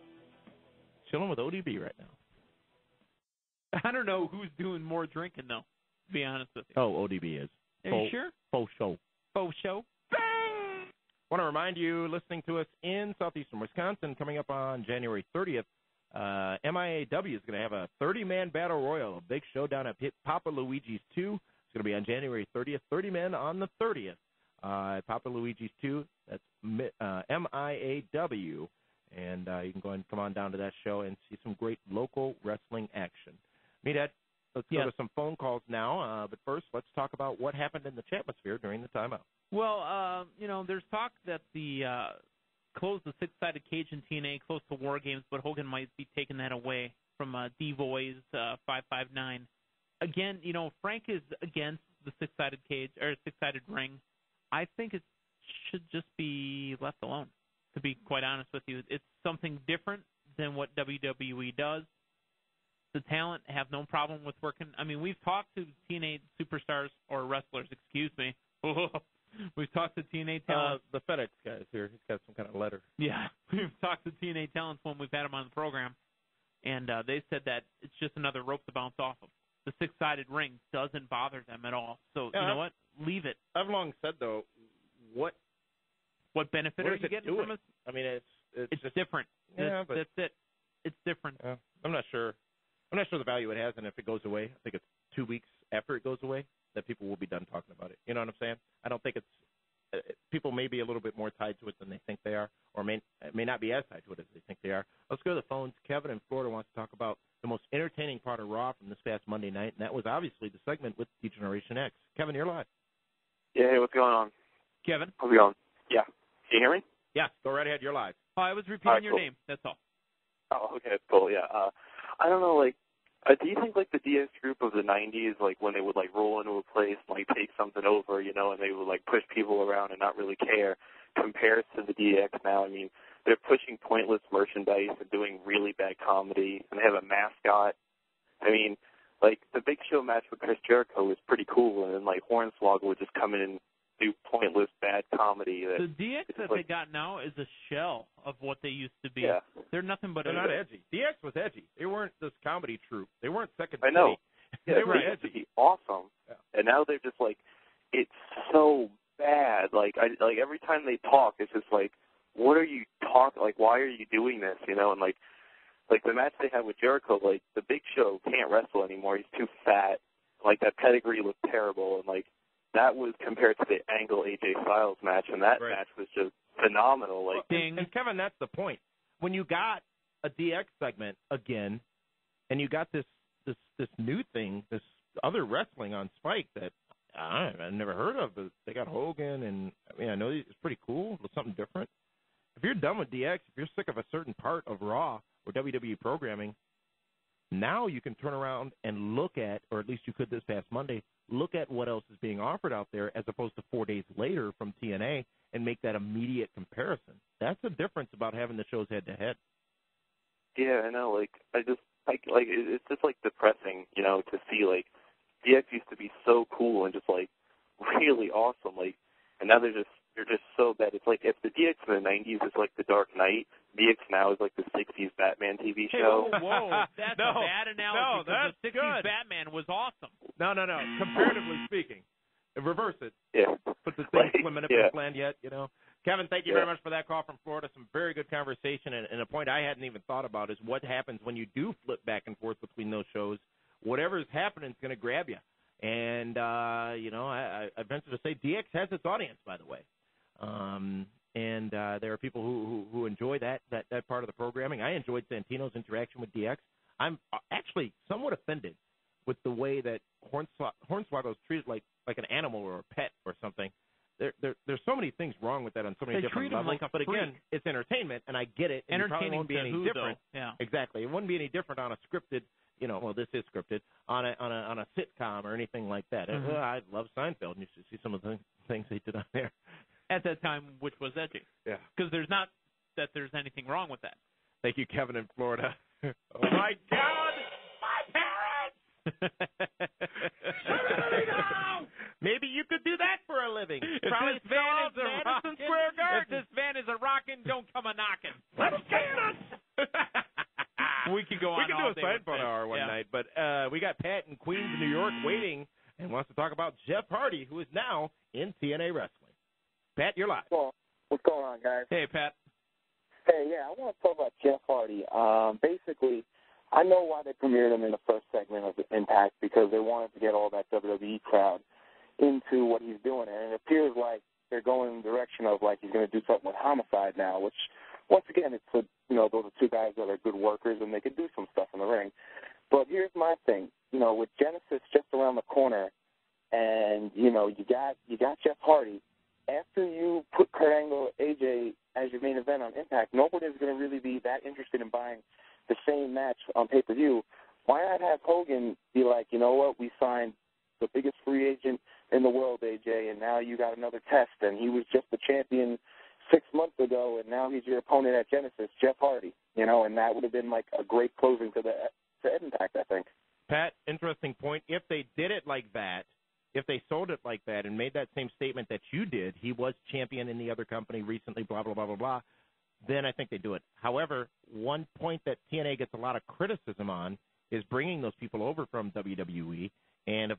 chilling with ODB right now. I don't know who's doing more drinking, though, to be honest with you. Oh, ODB is. Are you sure? Faux show. Faux show? I want to remind you, listening to us in southeastern Wisconsin, coming up on January 30th, MIAW is going to have a 30-man battle royal, a big showdown at Papa Luigi's 2. It's going to be on January 30th, 30 men on the 30th at Papa Luigi's 2. That's MIAW. And you can go ahead and come on down to that show and see some great local wrestling action. Meathead, let's go to some phone calls now. But first, let's talk about what happened in the chatmosphere during the timeout. Well, there's talk that the close the six-sided cage in TNA close to War Games, but Hogan might be taking that away from D-Boys 559. Again, Frank is against the six-sided cage or six-sided ring. I think it should just be left alone, to be quite honest with you. It's something different than what WWE does. The talent have no problem with working. I mean, we've talked to TNA superstars or wrestlers, excuse me. We've talked to TNA talent. The FedEx guy is here. He's got some kind of letter. Yeah, we've talked to TNA talents when we've had them on the program, and they said that it's just another rope to bounce off of. The six-sided ring doesn't bother them at all. So, you know what? Leave it. I've long said, though, what benefit are you getting from us? I mean, it's just different. Yeah, that's it. It's different. I'm not sure the value it has, and if it goes away, I think it's 2 weeks after it goes away that people will be done talking about it. You know what I'm saying? I don't think people may be a little bit more tied to it than they think they are, or may not be as tied to it as they think they are. Let's go to the phones. Kevin in Florida wants to talk about the most entertaining part of Raw from this past Monday night, and that was obviously the segment with D-Generation X. Kevin, you're live. Yeah, hey, what's going on? Kevin? How's it going? Yeah. Can you hear me? Yeah, go right ahead. You're live. Oh, I was repeating your name. That's all. Oh, okay, that's cool. Yeah. I don't know, do you think, the DX group of the 90s, when they would, roll into a place and, take something over, and they would, push people around and not really care, compares to the DX now? I mean, they're pushing pointless merchandise and doing really bad comedy, and they have a mascot. I mean, the Big Show match with Chris Jericho was pretty cool, and then, Hornswoggle would just come in and do pointless bad comedy. The DX that they got now is a shell of what they used to be. Yeah. They're nothing but They're not edgy. DX was edgy. They weren't this comedy troupe. They weren't Second I know. City. Yeah, They were used edgy. to be awesome, and now they're just like, it's so bad. Like every time they talk, it's just like, what are you talking? Like, why are you doing this? You know, and like the match they had with Jericho, like the Big Show can't wrestle anymore. He's too fat. Like that pedigree looked terrible, and like that was compared to the Angle AJ Styles match, and that match was just phenomenal. Like, and Kevin, that's the point. When you got a DX segment again, and you got this new thing, this other wrestling on Spike that I've never heard of, but they got Hogan, and I mean, I know it's pretty cool. It's something different. If you're done with DX, if you're sick of a certain part of Raw or WWE programming, now you can turn around and look at, or at least you could this past Monday, look at what else is being offered out there as opposed to 4 days later from TNA and make that immediate comparison. That's the difference about having the shows head-to-head. yeah, I know. Like, it's just like depressing, you know, to see like DX used to be so cool and just like really awesome, like, and now they're just so bad. It's like if the DX in the 90s is like the Dark Knight, DX now is like the 60s Batman TV show. Hey, whoa. That's a bad analogy because the 60s Batman was awesome. No. Comparatively speaking. Reverse it. Yeah. Put the thing slim in a plan yet, you know. Kevin, thank you very much for that call from Florida. Some very good conversation. And a point I hadn't even thought about is what happens when you do flip back and forth between those shows. Whatever is happening is going to grab you. And, you know, I venture to say DX has its audience, by the way. And there are people who enjoy that part of the programming. I enjoyed Santino's interaction with DX. I'm actually somewhat offended with the way that Hornswoggle is treated like an animal or a pet or something. There's so many things wrong with that on so many different levels. Like but again, it's entertainment, and I get it. And entertaining won't be any different. Though? Yeah. Exactly. It wouldn't be any different on a scripted. You know, well, this is scripted on a sitcom or anything like that. Mm-hmm. I love Seinfeld, and you should see some of the things they did on there. At that time, which was edgy. Yeah. Because there's not that there's anything wrong with that. Thank you, Kevin in Florida. Oh, my God! My parents! Maybe you could do that for a living. If Probably this van is a Madison rockin', Square Garden. if this van is a rockin', don't come a knockin'. Let's get us! We could go on. We could do a Seinfeld hour one night, but we got Pat in Queens, New York, waiting and wants to talk about Jeff Hardy, who is now in TNA Wrestling. Pat, you're live. What's going on, guys? Hey, Pat. Hey, yeah, I want to talk about Jeff Hardy. Basically, I know why they premiered him in the first segment of Impact, because they wanted to get all that WWE crowd into what he's doing, and it appears like they're going in the direction of like he's going to do something with Homicide now, which once again, it's those are two guys that are good workers and they can do some stuff in the ring. But here's my thing, with Genesis just around the corner, and you got Jeff Hardy. After you put Kurt Angle, AJ as your main event on Impact, nobody's going to really be that interested in buying the same match on pay-per-view. Why not have Hogan be like, you know what, we signed the biggest free agent in the world, AJ, and now you got another test, and he was just the champion 6 months ago, and now he's your opponent at Genesis, Jeff Hardy, and that would have been like a great closing to Impact, I think. Pat, interesting point. If they did it like that, if they sold it like that and made that same statement that you did, he was champion in the other company recently, blah, blah, blah, blah, blah, then I think they do it. However, one point that TNA gets a lot of criticism on is bringing those people over from WWE and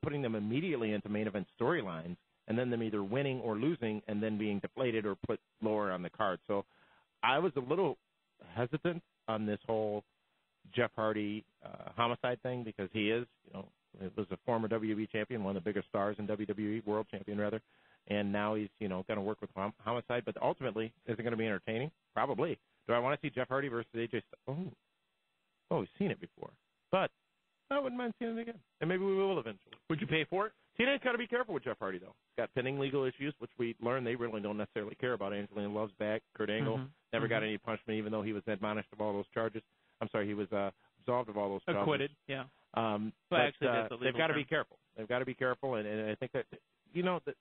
putting them immediately into main event storylines, and then them either winning or losing and then being deflated or put lower on the card. So I was a little hesitant on this whole Jeff Hardy Homicide thing, because he is, it was a former WWE champion, one of the bigger stars in WWE, world champion rather, and now he's, going to work with Homicide. But ultimately, is it going to be entertaining? Probably. Do I want to see Jeff Hardy versus AJ Styles? Oh, we've seen it before. But I wouldn't mind seeing it again, and maybe we will eventually. Would you pay for it? TNA's got to be careful with Jeff Hardy, though. Got pending legal issues, which we learned they really don't necessarily care about. Angelina Love's back. Kurt Angle never got any punishment, even though he was admonished of all those charges. I'm sorry, he was absolved of all those charges. Acquitted, yeah. But actually, that's a legal they've got to term. be careful. They've got to be careful, and I think that, that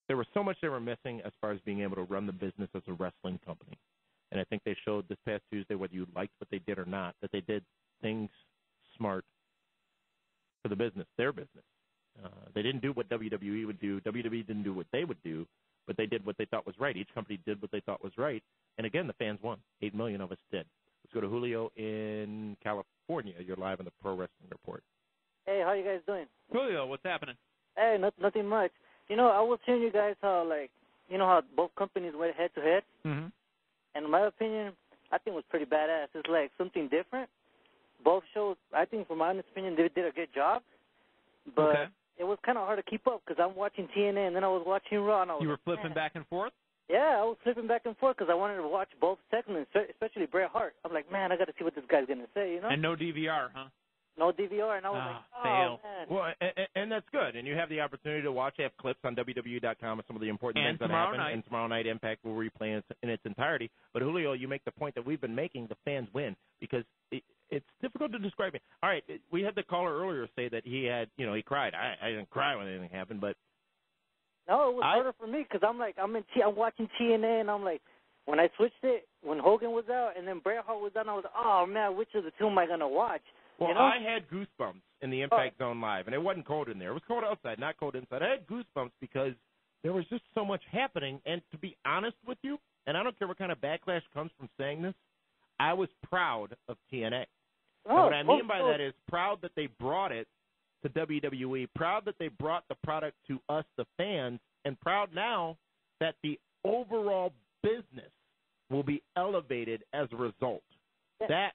there was so much they were missing as far as being able to run the business as a wrestling company. And I think they showed this past Tuesday, whether you liked what they did or not, that they did things smart for the business, their business. They didn't do what WWE would do. WWE didn't do what they would do, but they did what they thought was right. Each company did what they thought was right. And, again, the fans won. 8 million of us did. Let's go to Julio in California. You're live on the Pro Wrestling Report. Hey, how you guys doing? Julio, what's happening? Hey, nothing much. You know, I was hearing you guys how, like, you know how both companies went head-to-head? Mm-hmm. And in my opinion, I think it was pretty badass. It's like something different. Both shows, I think, from my honest opinion, they did a good job. But it was kind of hard to keep up because I'm watching TNA and then I was watching Raw. And I was you were flipping back and forth? Yeah, I was flipping back and forth because I wanted to watch both segments, especially Bret Hart. I'm like, man, I got to see what this guy's going to say, you know? And no DVR, huh? No DVR, and I was like, fail. Man. Well, and that's good. And you have the opportunity to watch. They have clips on WWE.com of some of the important things that happen. And tomorrow night, Impact will replay in its entirety. But, Julio, you make the point that we've been making. The fans win because it's difficult to describe it. All right, we had the caller earlier say that he had, you know, he cried. I didn't cry when anything happened, but. No, it was harder for me because I'm like, I'm watching TNA, and I'm like, when I switched it, when Hogan was out and then Bret Hart was out, I was like, oh, man, which of the two am I going to watch? Well, you know? I had goosebumps in the Impact Zone Live, and it wasn't cold in there. It was cold outside, not cold inside. I had goosebumps because there was just so much happening. And to be honest with you, and I don't care what kind of backlash comes from saying this, I was proud of TNA. And what I mean by that is proud that they brought it to WWE, proud that they brought the product to us, the fans, and proud now that the overall business will be elevated as a result. Yeah. That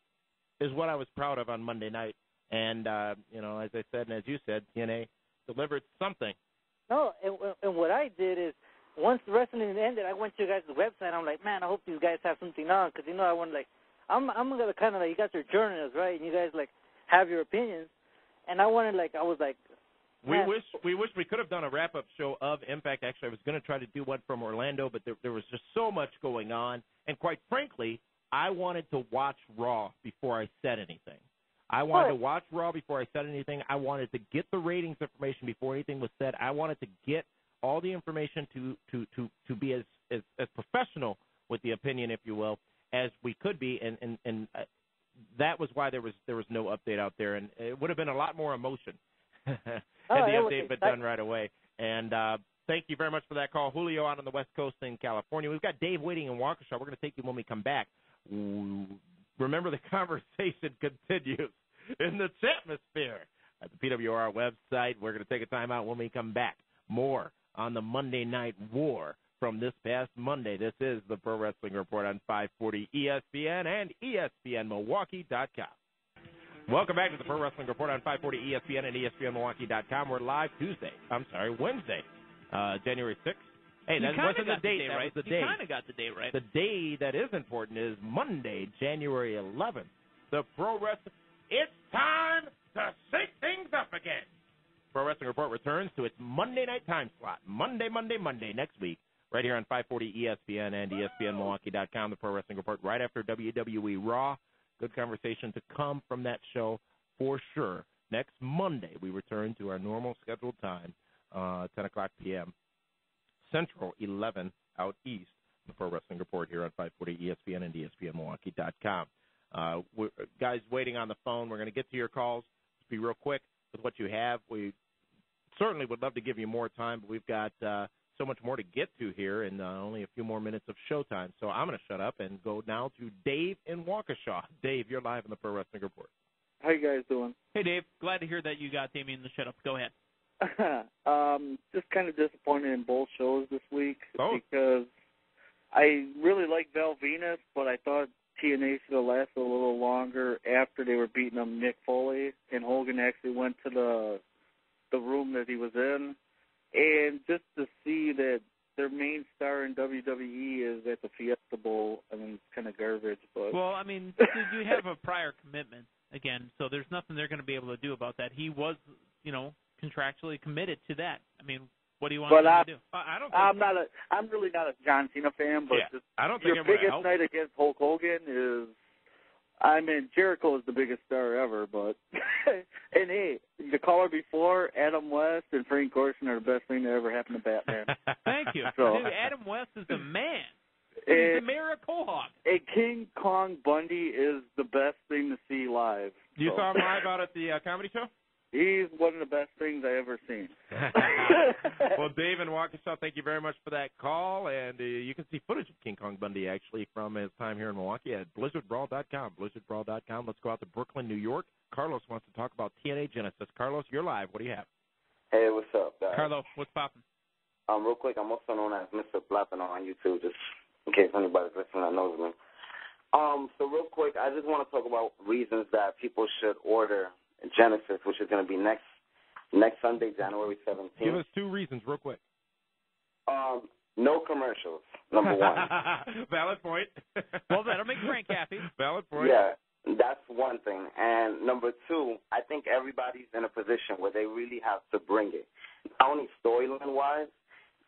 is what I was proud of on Monday night. And, you know, as I said and as you said, TNA delivered something. No, and what I did is once the wrestling ended, I went to you guys' website. I'm like, man, I hope these guys have something on because, you know, I want, like, I'm going to kind of, like, you guys are journalists, right? And you guys, like, have your opinions. And I wanted, like, I was like, man. We wish we could have done a wrap-up show of Impact. Actually, I was going to try to do one from Orlando, but there was just so much going on. And quite frankly, I wanted to watch Raw before I said anything. I wanted to watch Raw before I said anything. I wanted to get the ratings information before anything was said. I wanted to get all the information to be as professional with the opinion, if you will, as we could be. And that was why there was no update out there. And it would have been a lot more emotion had the update been done right away. And thank you very much for that call. Julio out on the West Coast in California. We've got Dave waiting in Waukesha. We're going to take you when we come back. Remember, the conversation continues in the chatmosphere at the PWR website. We're going to take a time out when we come back. More on the Monday Night War from this past Monday. This is the Pro Wrestling Report on 540 ESPN and ESPNMilwaukee.com. Welcome back to the Pro Wrestling Report on 540 ESPN and ESPNMilwaukee.com. We're live Wednesday, January 6th. Hey, that wasn't the date. That was the day. You kind of got the date right. The day that is important is Monday, January 11th. The Pro Wrestling. It's time to shake things up again. Pro Wrestling Report returns to its Monday night time slot. Monday next week, right here on 540 ESPN and ESPNMilwaukee.com. The Pro Wrestling Report right after WWE Raw. Good conversation to come from that show for sure. Next Monday, we return to our normal scheduled time, 10 o'clock p.m. Central, 11 out east. The Pro Wrestling Report here on 540 ESPN and ESPNMilwaukee.com. Guys waiting on the phone. We're going to get to your calls. Just be real quick with what you have. We certainly would love to give you more time, but we've got so much more to get to here and only a few more minutes of showtime. So I'm going to shut up and go now to Dave in Waukesha. Dave, you're live on the Pro Wrestling Report. How you guys doing? Hey, Dave. Glad to hear that you got Damien to shut up. Go ahead. Just kind of disappointed in both shows this week because I really like Val Venus, but I thought TNA should have lasted a little longer after they were beating up Mick Foley, and Hogan actually went to the room that he was in, and just to see that their main star in WWE is at the Fiesta Bowl, I mean, it's kind of garbage. But well, I mean, you have a prior commitment again, so there's nothing they're going to be able to do about that. He was, you know, contractually committed to that. I mean, what do you want him to do? I'm really not a John Cena fan, but I don't think your biggest night against Hulk Hogan is, I mean, Jericho is the biggest star ever, but and hey, the caller before, Adam West and Frank Gorson are the best thing that ever happened to Batman. Thank you. So, dude, Adam West is the man. He's the mayor of Quahog. And King Kong Bundy is the best thing to see live. You saw him live out at the comedy show? He's one of the best things I ever seen. Well, Dave in Waukesha, thank you very much for that call. And you can see footage of King Kong Bundy, actually, from his time here in Milwaukee at blizzardbrawl.com. Blizzardbrawl.com. Let's go out to Brooklyn, New York. Carlos wants to talk about TNA Genesis. Carlos, you're live. What do you have? Hey, what's up, guys? Carlos, what's popping? Real quick, I'm also known as Mr. Blappin' on YouTube, just in case anybody's listening that knows me. So real quick, I just want to talk about reasons that people should order Genesis, which is going to be next Sunday, January 17th. Give us 2 reasons real quick. No commercials, number one. Valid point. Well, that'll make Frank happy. Valid point. Yeah, that's one thing. And number 2, I think everybody's in a position where they really have to bring it. Not only storyline-wise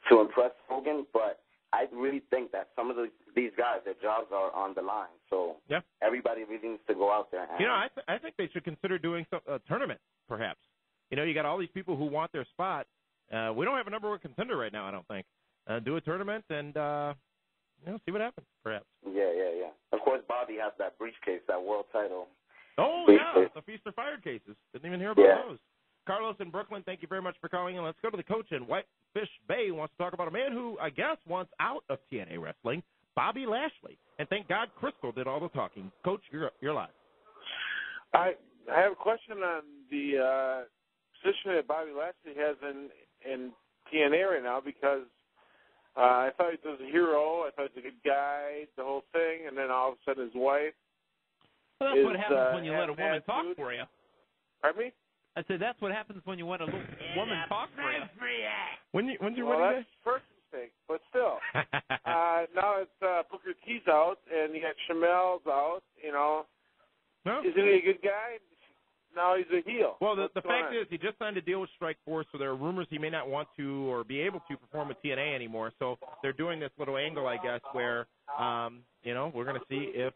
to impress Hogan, but I really think that some of these guys, their jobs are on the line. So everybody really needs to go out there. And, I think they should consider doing a tournament, perhaps. You got all these people who want their spot. We don't have a number 1 contender right now, I don't think. Do a tournament and see what happens, perhaps. Yeah. Of course, Bobby has that briefcase, that world title. Oh, yeah, the Feast or Fire cases. Didn't even hear about those. Carlos in Brooklyn, thank you very much for calling in. Let's go to the coach in Whitefish Bay, who wants to talk about a man who, I guess, wants out of TNA wrestling, Bobby Lashley. And thank God Crystal did all the talking. Coach, you're live. I have a question on the position that Bobby Lashley has in TNA right now, because I thought he was a hero. I thought he was a good guy, the whole thing, and then all of a sudden his wife. Well, that's what happens when you let a woman talk for you. Pardon me? I said that's what happens when you let a woman talk for you. When's your well, wedding that's first mistake, but still. Now it's Booker T's out, and you got Chamel's out. No. Isn't he a good guy? Now he's a heel. Well, the fact is, he just signed a deal with Strikeforce, so there are rumors he may not want to or be able to perform with TNA anymore. So they're doing this little angle, I guess, where we're going to see if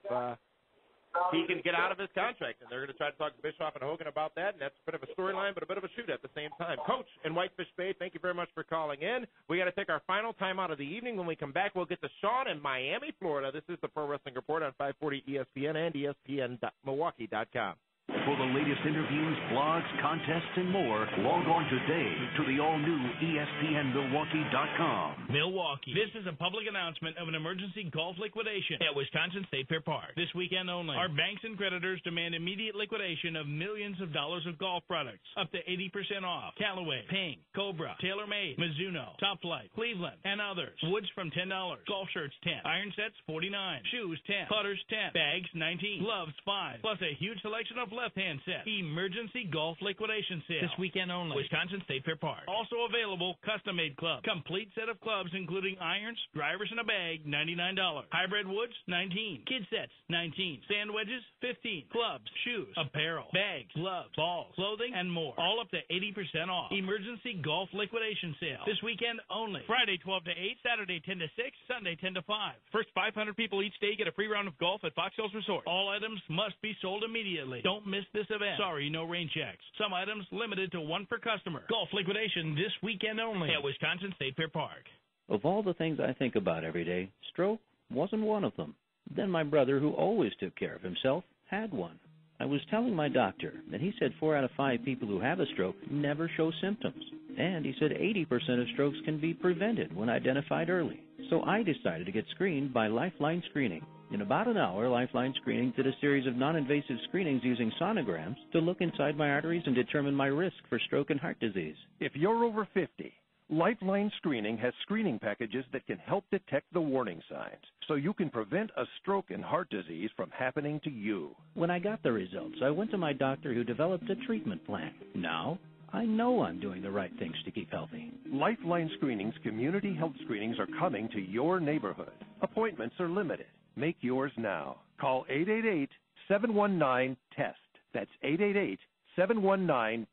he can get out of his contract, and they're going to try to talk to Bischoff and Hogan about that, and that's a bit of a storyline, but a bit of a shoot at the same time. Coach in Whitefish Bay, thank you very much for calling in. We got to take our final time out of the evening. When we come back, we'll get to Sean in Miami, Florida. This is the Pro Wrestling Report on 540 ESPN and ESPN.Milwaukee.com. For the latest interviews, blogs, contests, and more, log on today to the all-new ESPNMilwaukee.com. Milwaukee. This is a public announcement of an emergency golf liquidation at Wisconsin State Fair Park. This weekend only. Our banks and creditors demand immediate liquidation of millions of dollars of golf products, up to 80% off. Callaway, Ping, Cobra, TaylorMade, Mizuno, Top Flight, Cleveland, and others. Woods from $10. Golf shirts, 10. Iron sets, $49. Shoes, 10. Putters, 10. Bags, 19. Gloves, 5. Plus a huge selection of left-hand set. Emergency golf liquidation sale. This weekend only. Wisconsin State Fair Park. Also available, custom-made club. Complete set of clubs including irons, drivers in a bag, $99. Hybrid woods, $19. Kid sets, $19. Sand wedges, $15. Clubs, shoes, apparel, bags, gloves, balls, clothing, and more. All up to 80% off. Emergency golf liquidation sale. This weekend only. Friday 12 to 8, Saturday 10 to 6, Sunday 10 to 5. First 500 people each day get a free round of golf at Fox Hills Resort. All items must be sold immediately. Don't miss this event. Sorry, no rain checks. Some items limited to 1 per customer. Golf liquidation this weekend only at Wisconsin State Fair Park. Of all the things I think about every day, stroke wasn't one of them. Then my brother, who always took care of himself, had one. I was telling my doctor that he said 4 out of 5 people who have a stroke never show symptoms. And he said 80% of strokes can be prevented when identified early. So I decided to get screened by Lifeline Screening. In about an hour, Lifeline Screening did a series of non-invasive screenings using sonograms to look inside my arteries and determine my risk for stroke and heart disease. If you're over 50, Lifeline Screening has screening packages that can help detect the warning signs so you can prevent a stroke and heart disease from happening to you. When I got the results, I went to my doctor who developed a treatment plan. Now, I know I'm doing the right things to keep healthy. Lifeline Screening's community health screenings are coming to your neighborhood. Appointments are limited. Make yours now. Call 888-719-TEST. That's 888-719-TEST.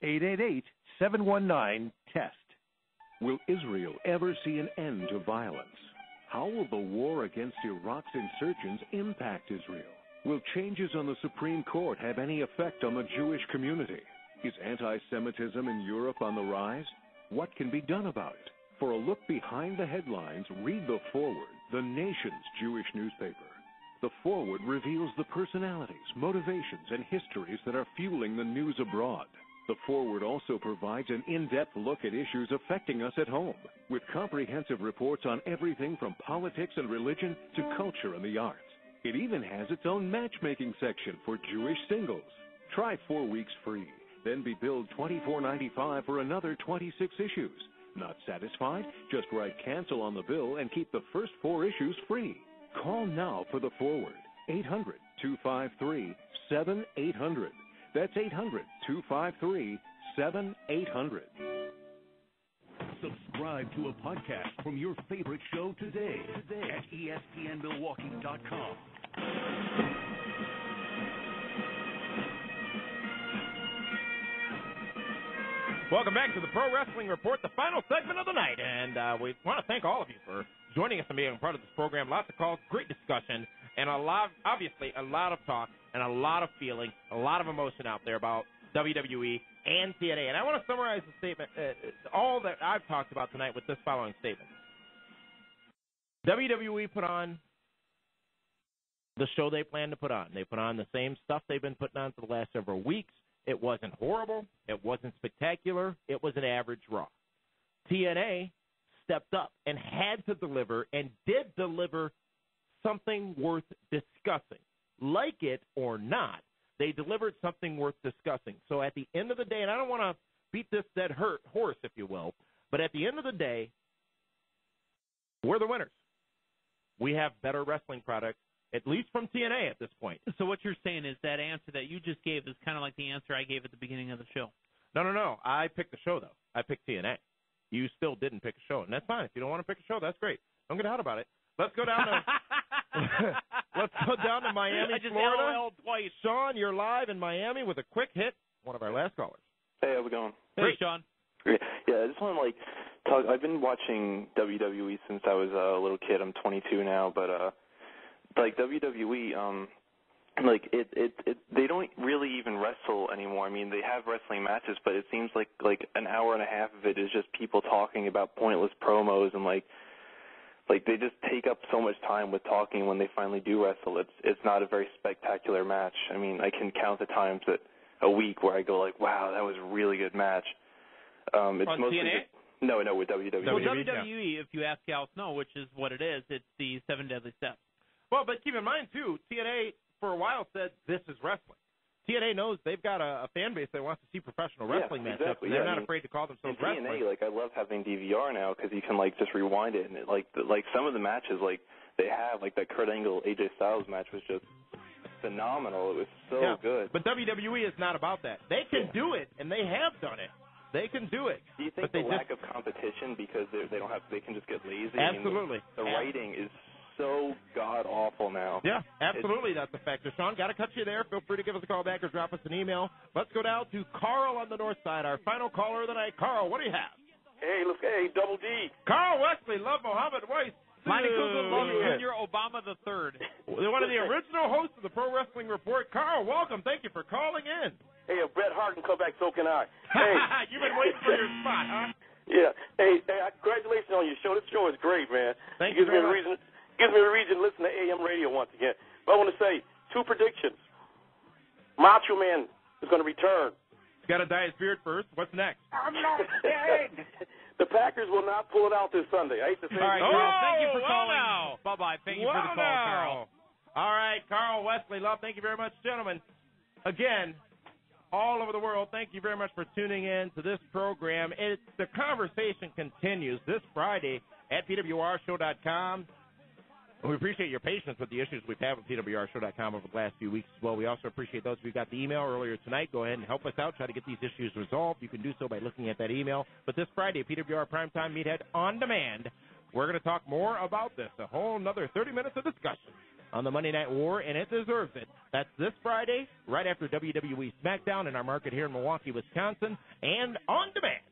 888-719-TEST. Will Israel ever see an end to violence? How will the war against Iraq's insurgents impact Israel? Will changes on the Supreme Court have any effect on the Jewish community? Is anti-Semitism in Europe on the rise? What can be done about it? For a look behind the headlines, read the foreword, the nation's Jewish newspaper. The Forward reveals the personalities, motivations, and histories that are fueling the news abroad. The Forward also provides an in-depth look at issues affecting us at home, with comprehensive reports on everything from politics and religion to culture and the arts. It even has its own matchmaking section for Jewish singles. Try 4 weeks free, then be billed $24.95 for another 26 issues. Not satisfied? Just write cancel on the bill and keep the first 4 issues free. Call now for The Forward, 800-253-7800. That's 800-253-7800. Subscribe to a podcast from your favorite show today at ESPNMilwaukee.com. Welcome back to the Pro Wrestling Report, the final segment of the night. And we want to thank all of you for joining us and being a part of this program. Lots of calls, great discussion, and obviously a lot of talk and a lot of feeling, a lot of emotion out there about WWE and TNA. And I want to summarize the statement, all that I've talked about tonight with this following statement. WWE put on the show they planned to put on. They put on the same stuff they've been putting on for the last several weeks. It wasn't horrible. It wasn't spectacular. It was an average Raw. TNA stepped up and had to deliver and did deliver something worth discussing. Like it or not, they delivered something worth discussing. So at the end of the day, and I don't want to beat this dead horse, if you will, but at the end of the day, we're the winners. We have better wrestling products, at least from TNA at this point. So what you're saying is that answer that you just gave is kind of like the answer I gave at the beginning of the show. No. I picked the show, though. I picked TNA. You still didn't pick a show, and that's fine. If you don't want to pick a show, that's great. Don't get out about it. Let's go down to Miami, I just Florida. LOL'd twice. Sean, you're live in Miami with a quick hit. One of our last callers. Hey, how's it going? Hey, Sean. Yeah, I just want to talk. I've been watching WWE since I was a little kid. I'm 22 now, but WWE, they don't really even wrestle anymore. I mean, they have wrestling matches, but it seems like an hour and a half of it is just people talking about pointless promos and like they just take up so much time with talking when they finally do wrestle. It's not a very spectacular match. I mean, I can count the times a week where I go wow, that was a really good match. It's on mostly TNA? No, with WWE. Well, WWE, if you ask Al Snow, which is what it is, it's the 7 Deadly Steps. Well, but keep in mind, too, TNA for a while said this is wrestling. TNA knows they've got a fan base that wants to see professional wrestling matchups. Exactly. They're not afraid to call themselves wrestling. TNA, I love having DVR now because you can just rewind it, and some of the matches they have, that Kurt Angle AJ Styles match was just phenomenal. It was so good. But WWE is not about that. They can do it, and they have done it. They can do it. Do you think the lack of competition because they can just get lazy? Absolutely. I mean, the writing is so god-awful now. Yeah, absolutely, that's a factor. Sean, got to cut you there. Feel free to give us a call back or drop us an email. Let's go down to Carl on the north side, our final caller of the night. Carl, what do you have? Hey, Double D. Carl Wesley, love Muhammad Weiss. Mighty Google loves Junior Obama III. One of the original hosts of the Pro Wrestling Report. Carl, welcome. Thank you for calling in. Hey, if Bret Hart can come back, so can I. Hey. You've been waiting for your spot, huh? Yeah. Hey, congratulations on your show. This show is great, man. Thank you very much. Gives me a reason to listen to AM radio once again. But I want to say 2 predictions. Macho Man is going to return. Got to dye his beard first. What's next? I'm not dead. The Packers will not pull it out this Sunday. I hate to say All right, Carl, thank you for calling. Now. Bye-bye. Thank you for the call, Carl. All right, Carl Wesley, love. Thank you very much, gentlemen. Again, all over the world, thank you very much for tuning in to this program. The conversation continues this Friday at PWRshow.com. We appreciate your patience with the issues we've had with PWRshow.com over the last few weeks as well. We also appreciate those who got the email earlier tonight. Go ahead and help us out, try to get these issues resolved. You can do so by looking at that email. But this Friday, PWR Primetime Meathead On Demand, we're going to talk more about this, a whole another 30 minutes of discussion on the Monday Night War, and it deserves it. That's this Friday, right after WWE SmackDown in our market here in Milwaukee, Wisconsin, and on demand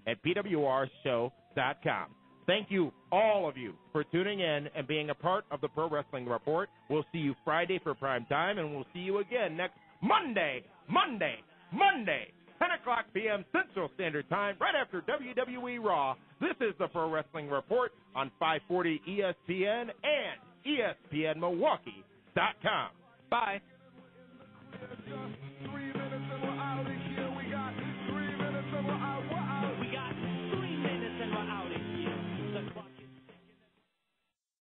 at PWRshow.com. Thank you, all of you, for tuning in and being a part of the Pro Wrestling Report. We'll see you Friday for prime time, and we'll see you again next Monday, 10 o'clock p.m. Central Standard Time, right after WWE Raw. This is the Pro Wrestling Report on 540 ESPN and ESPNMilwaukee.com. Bye.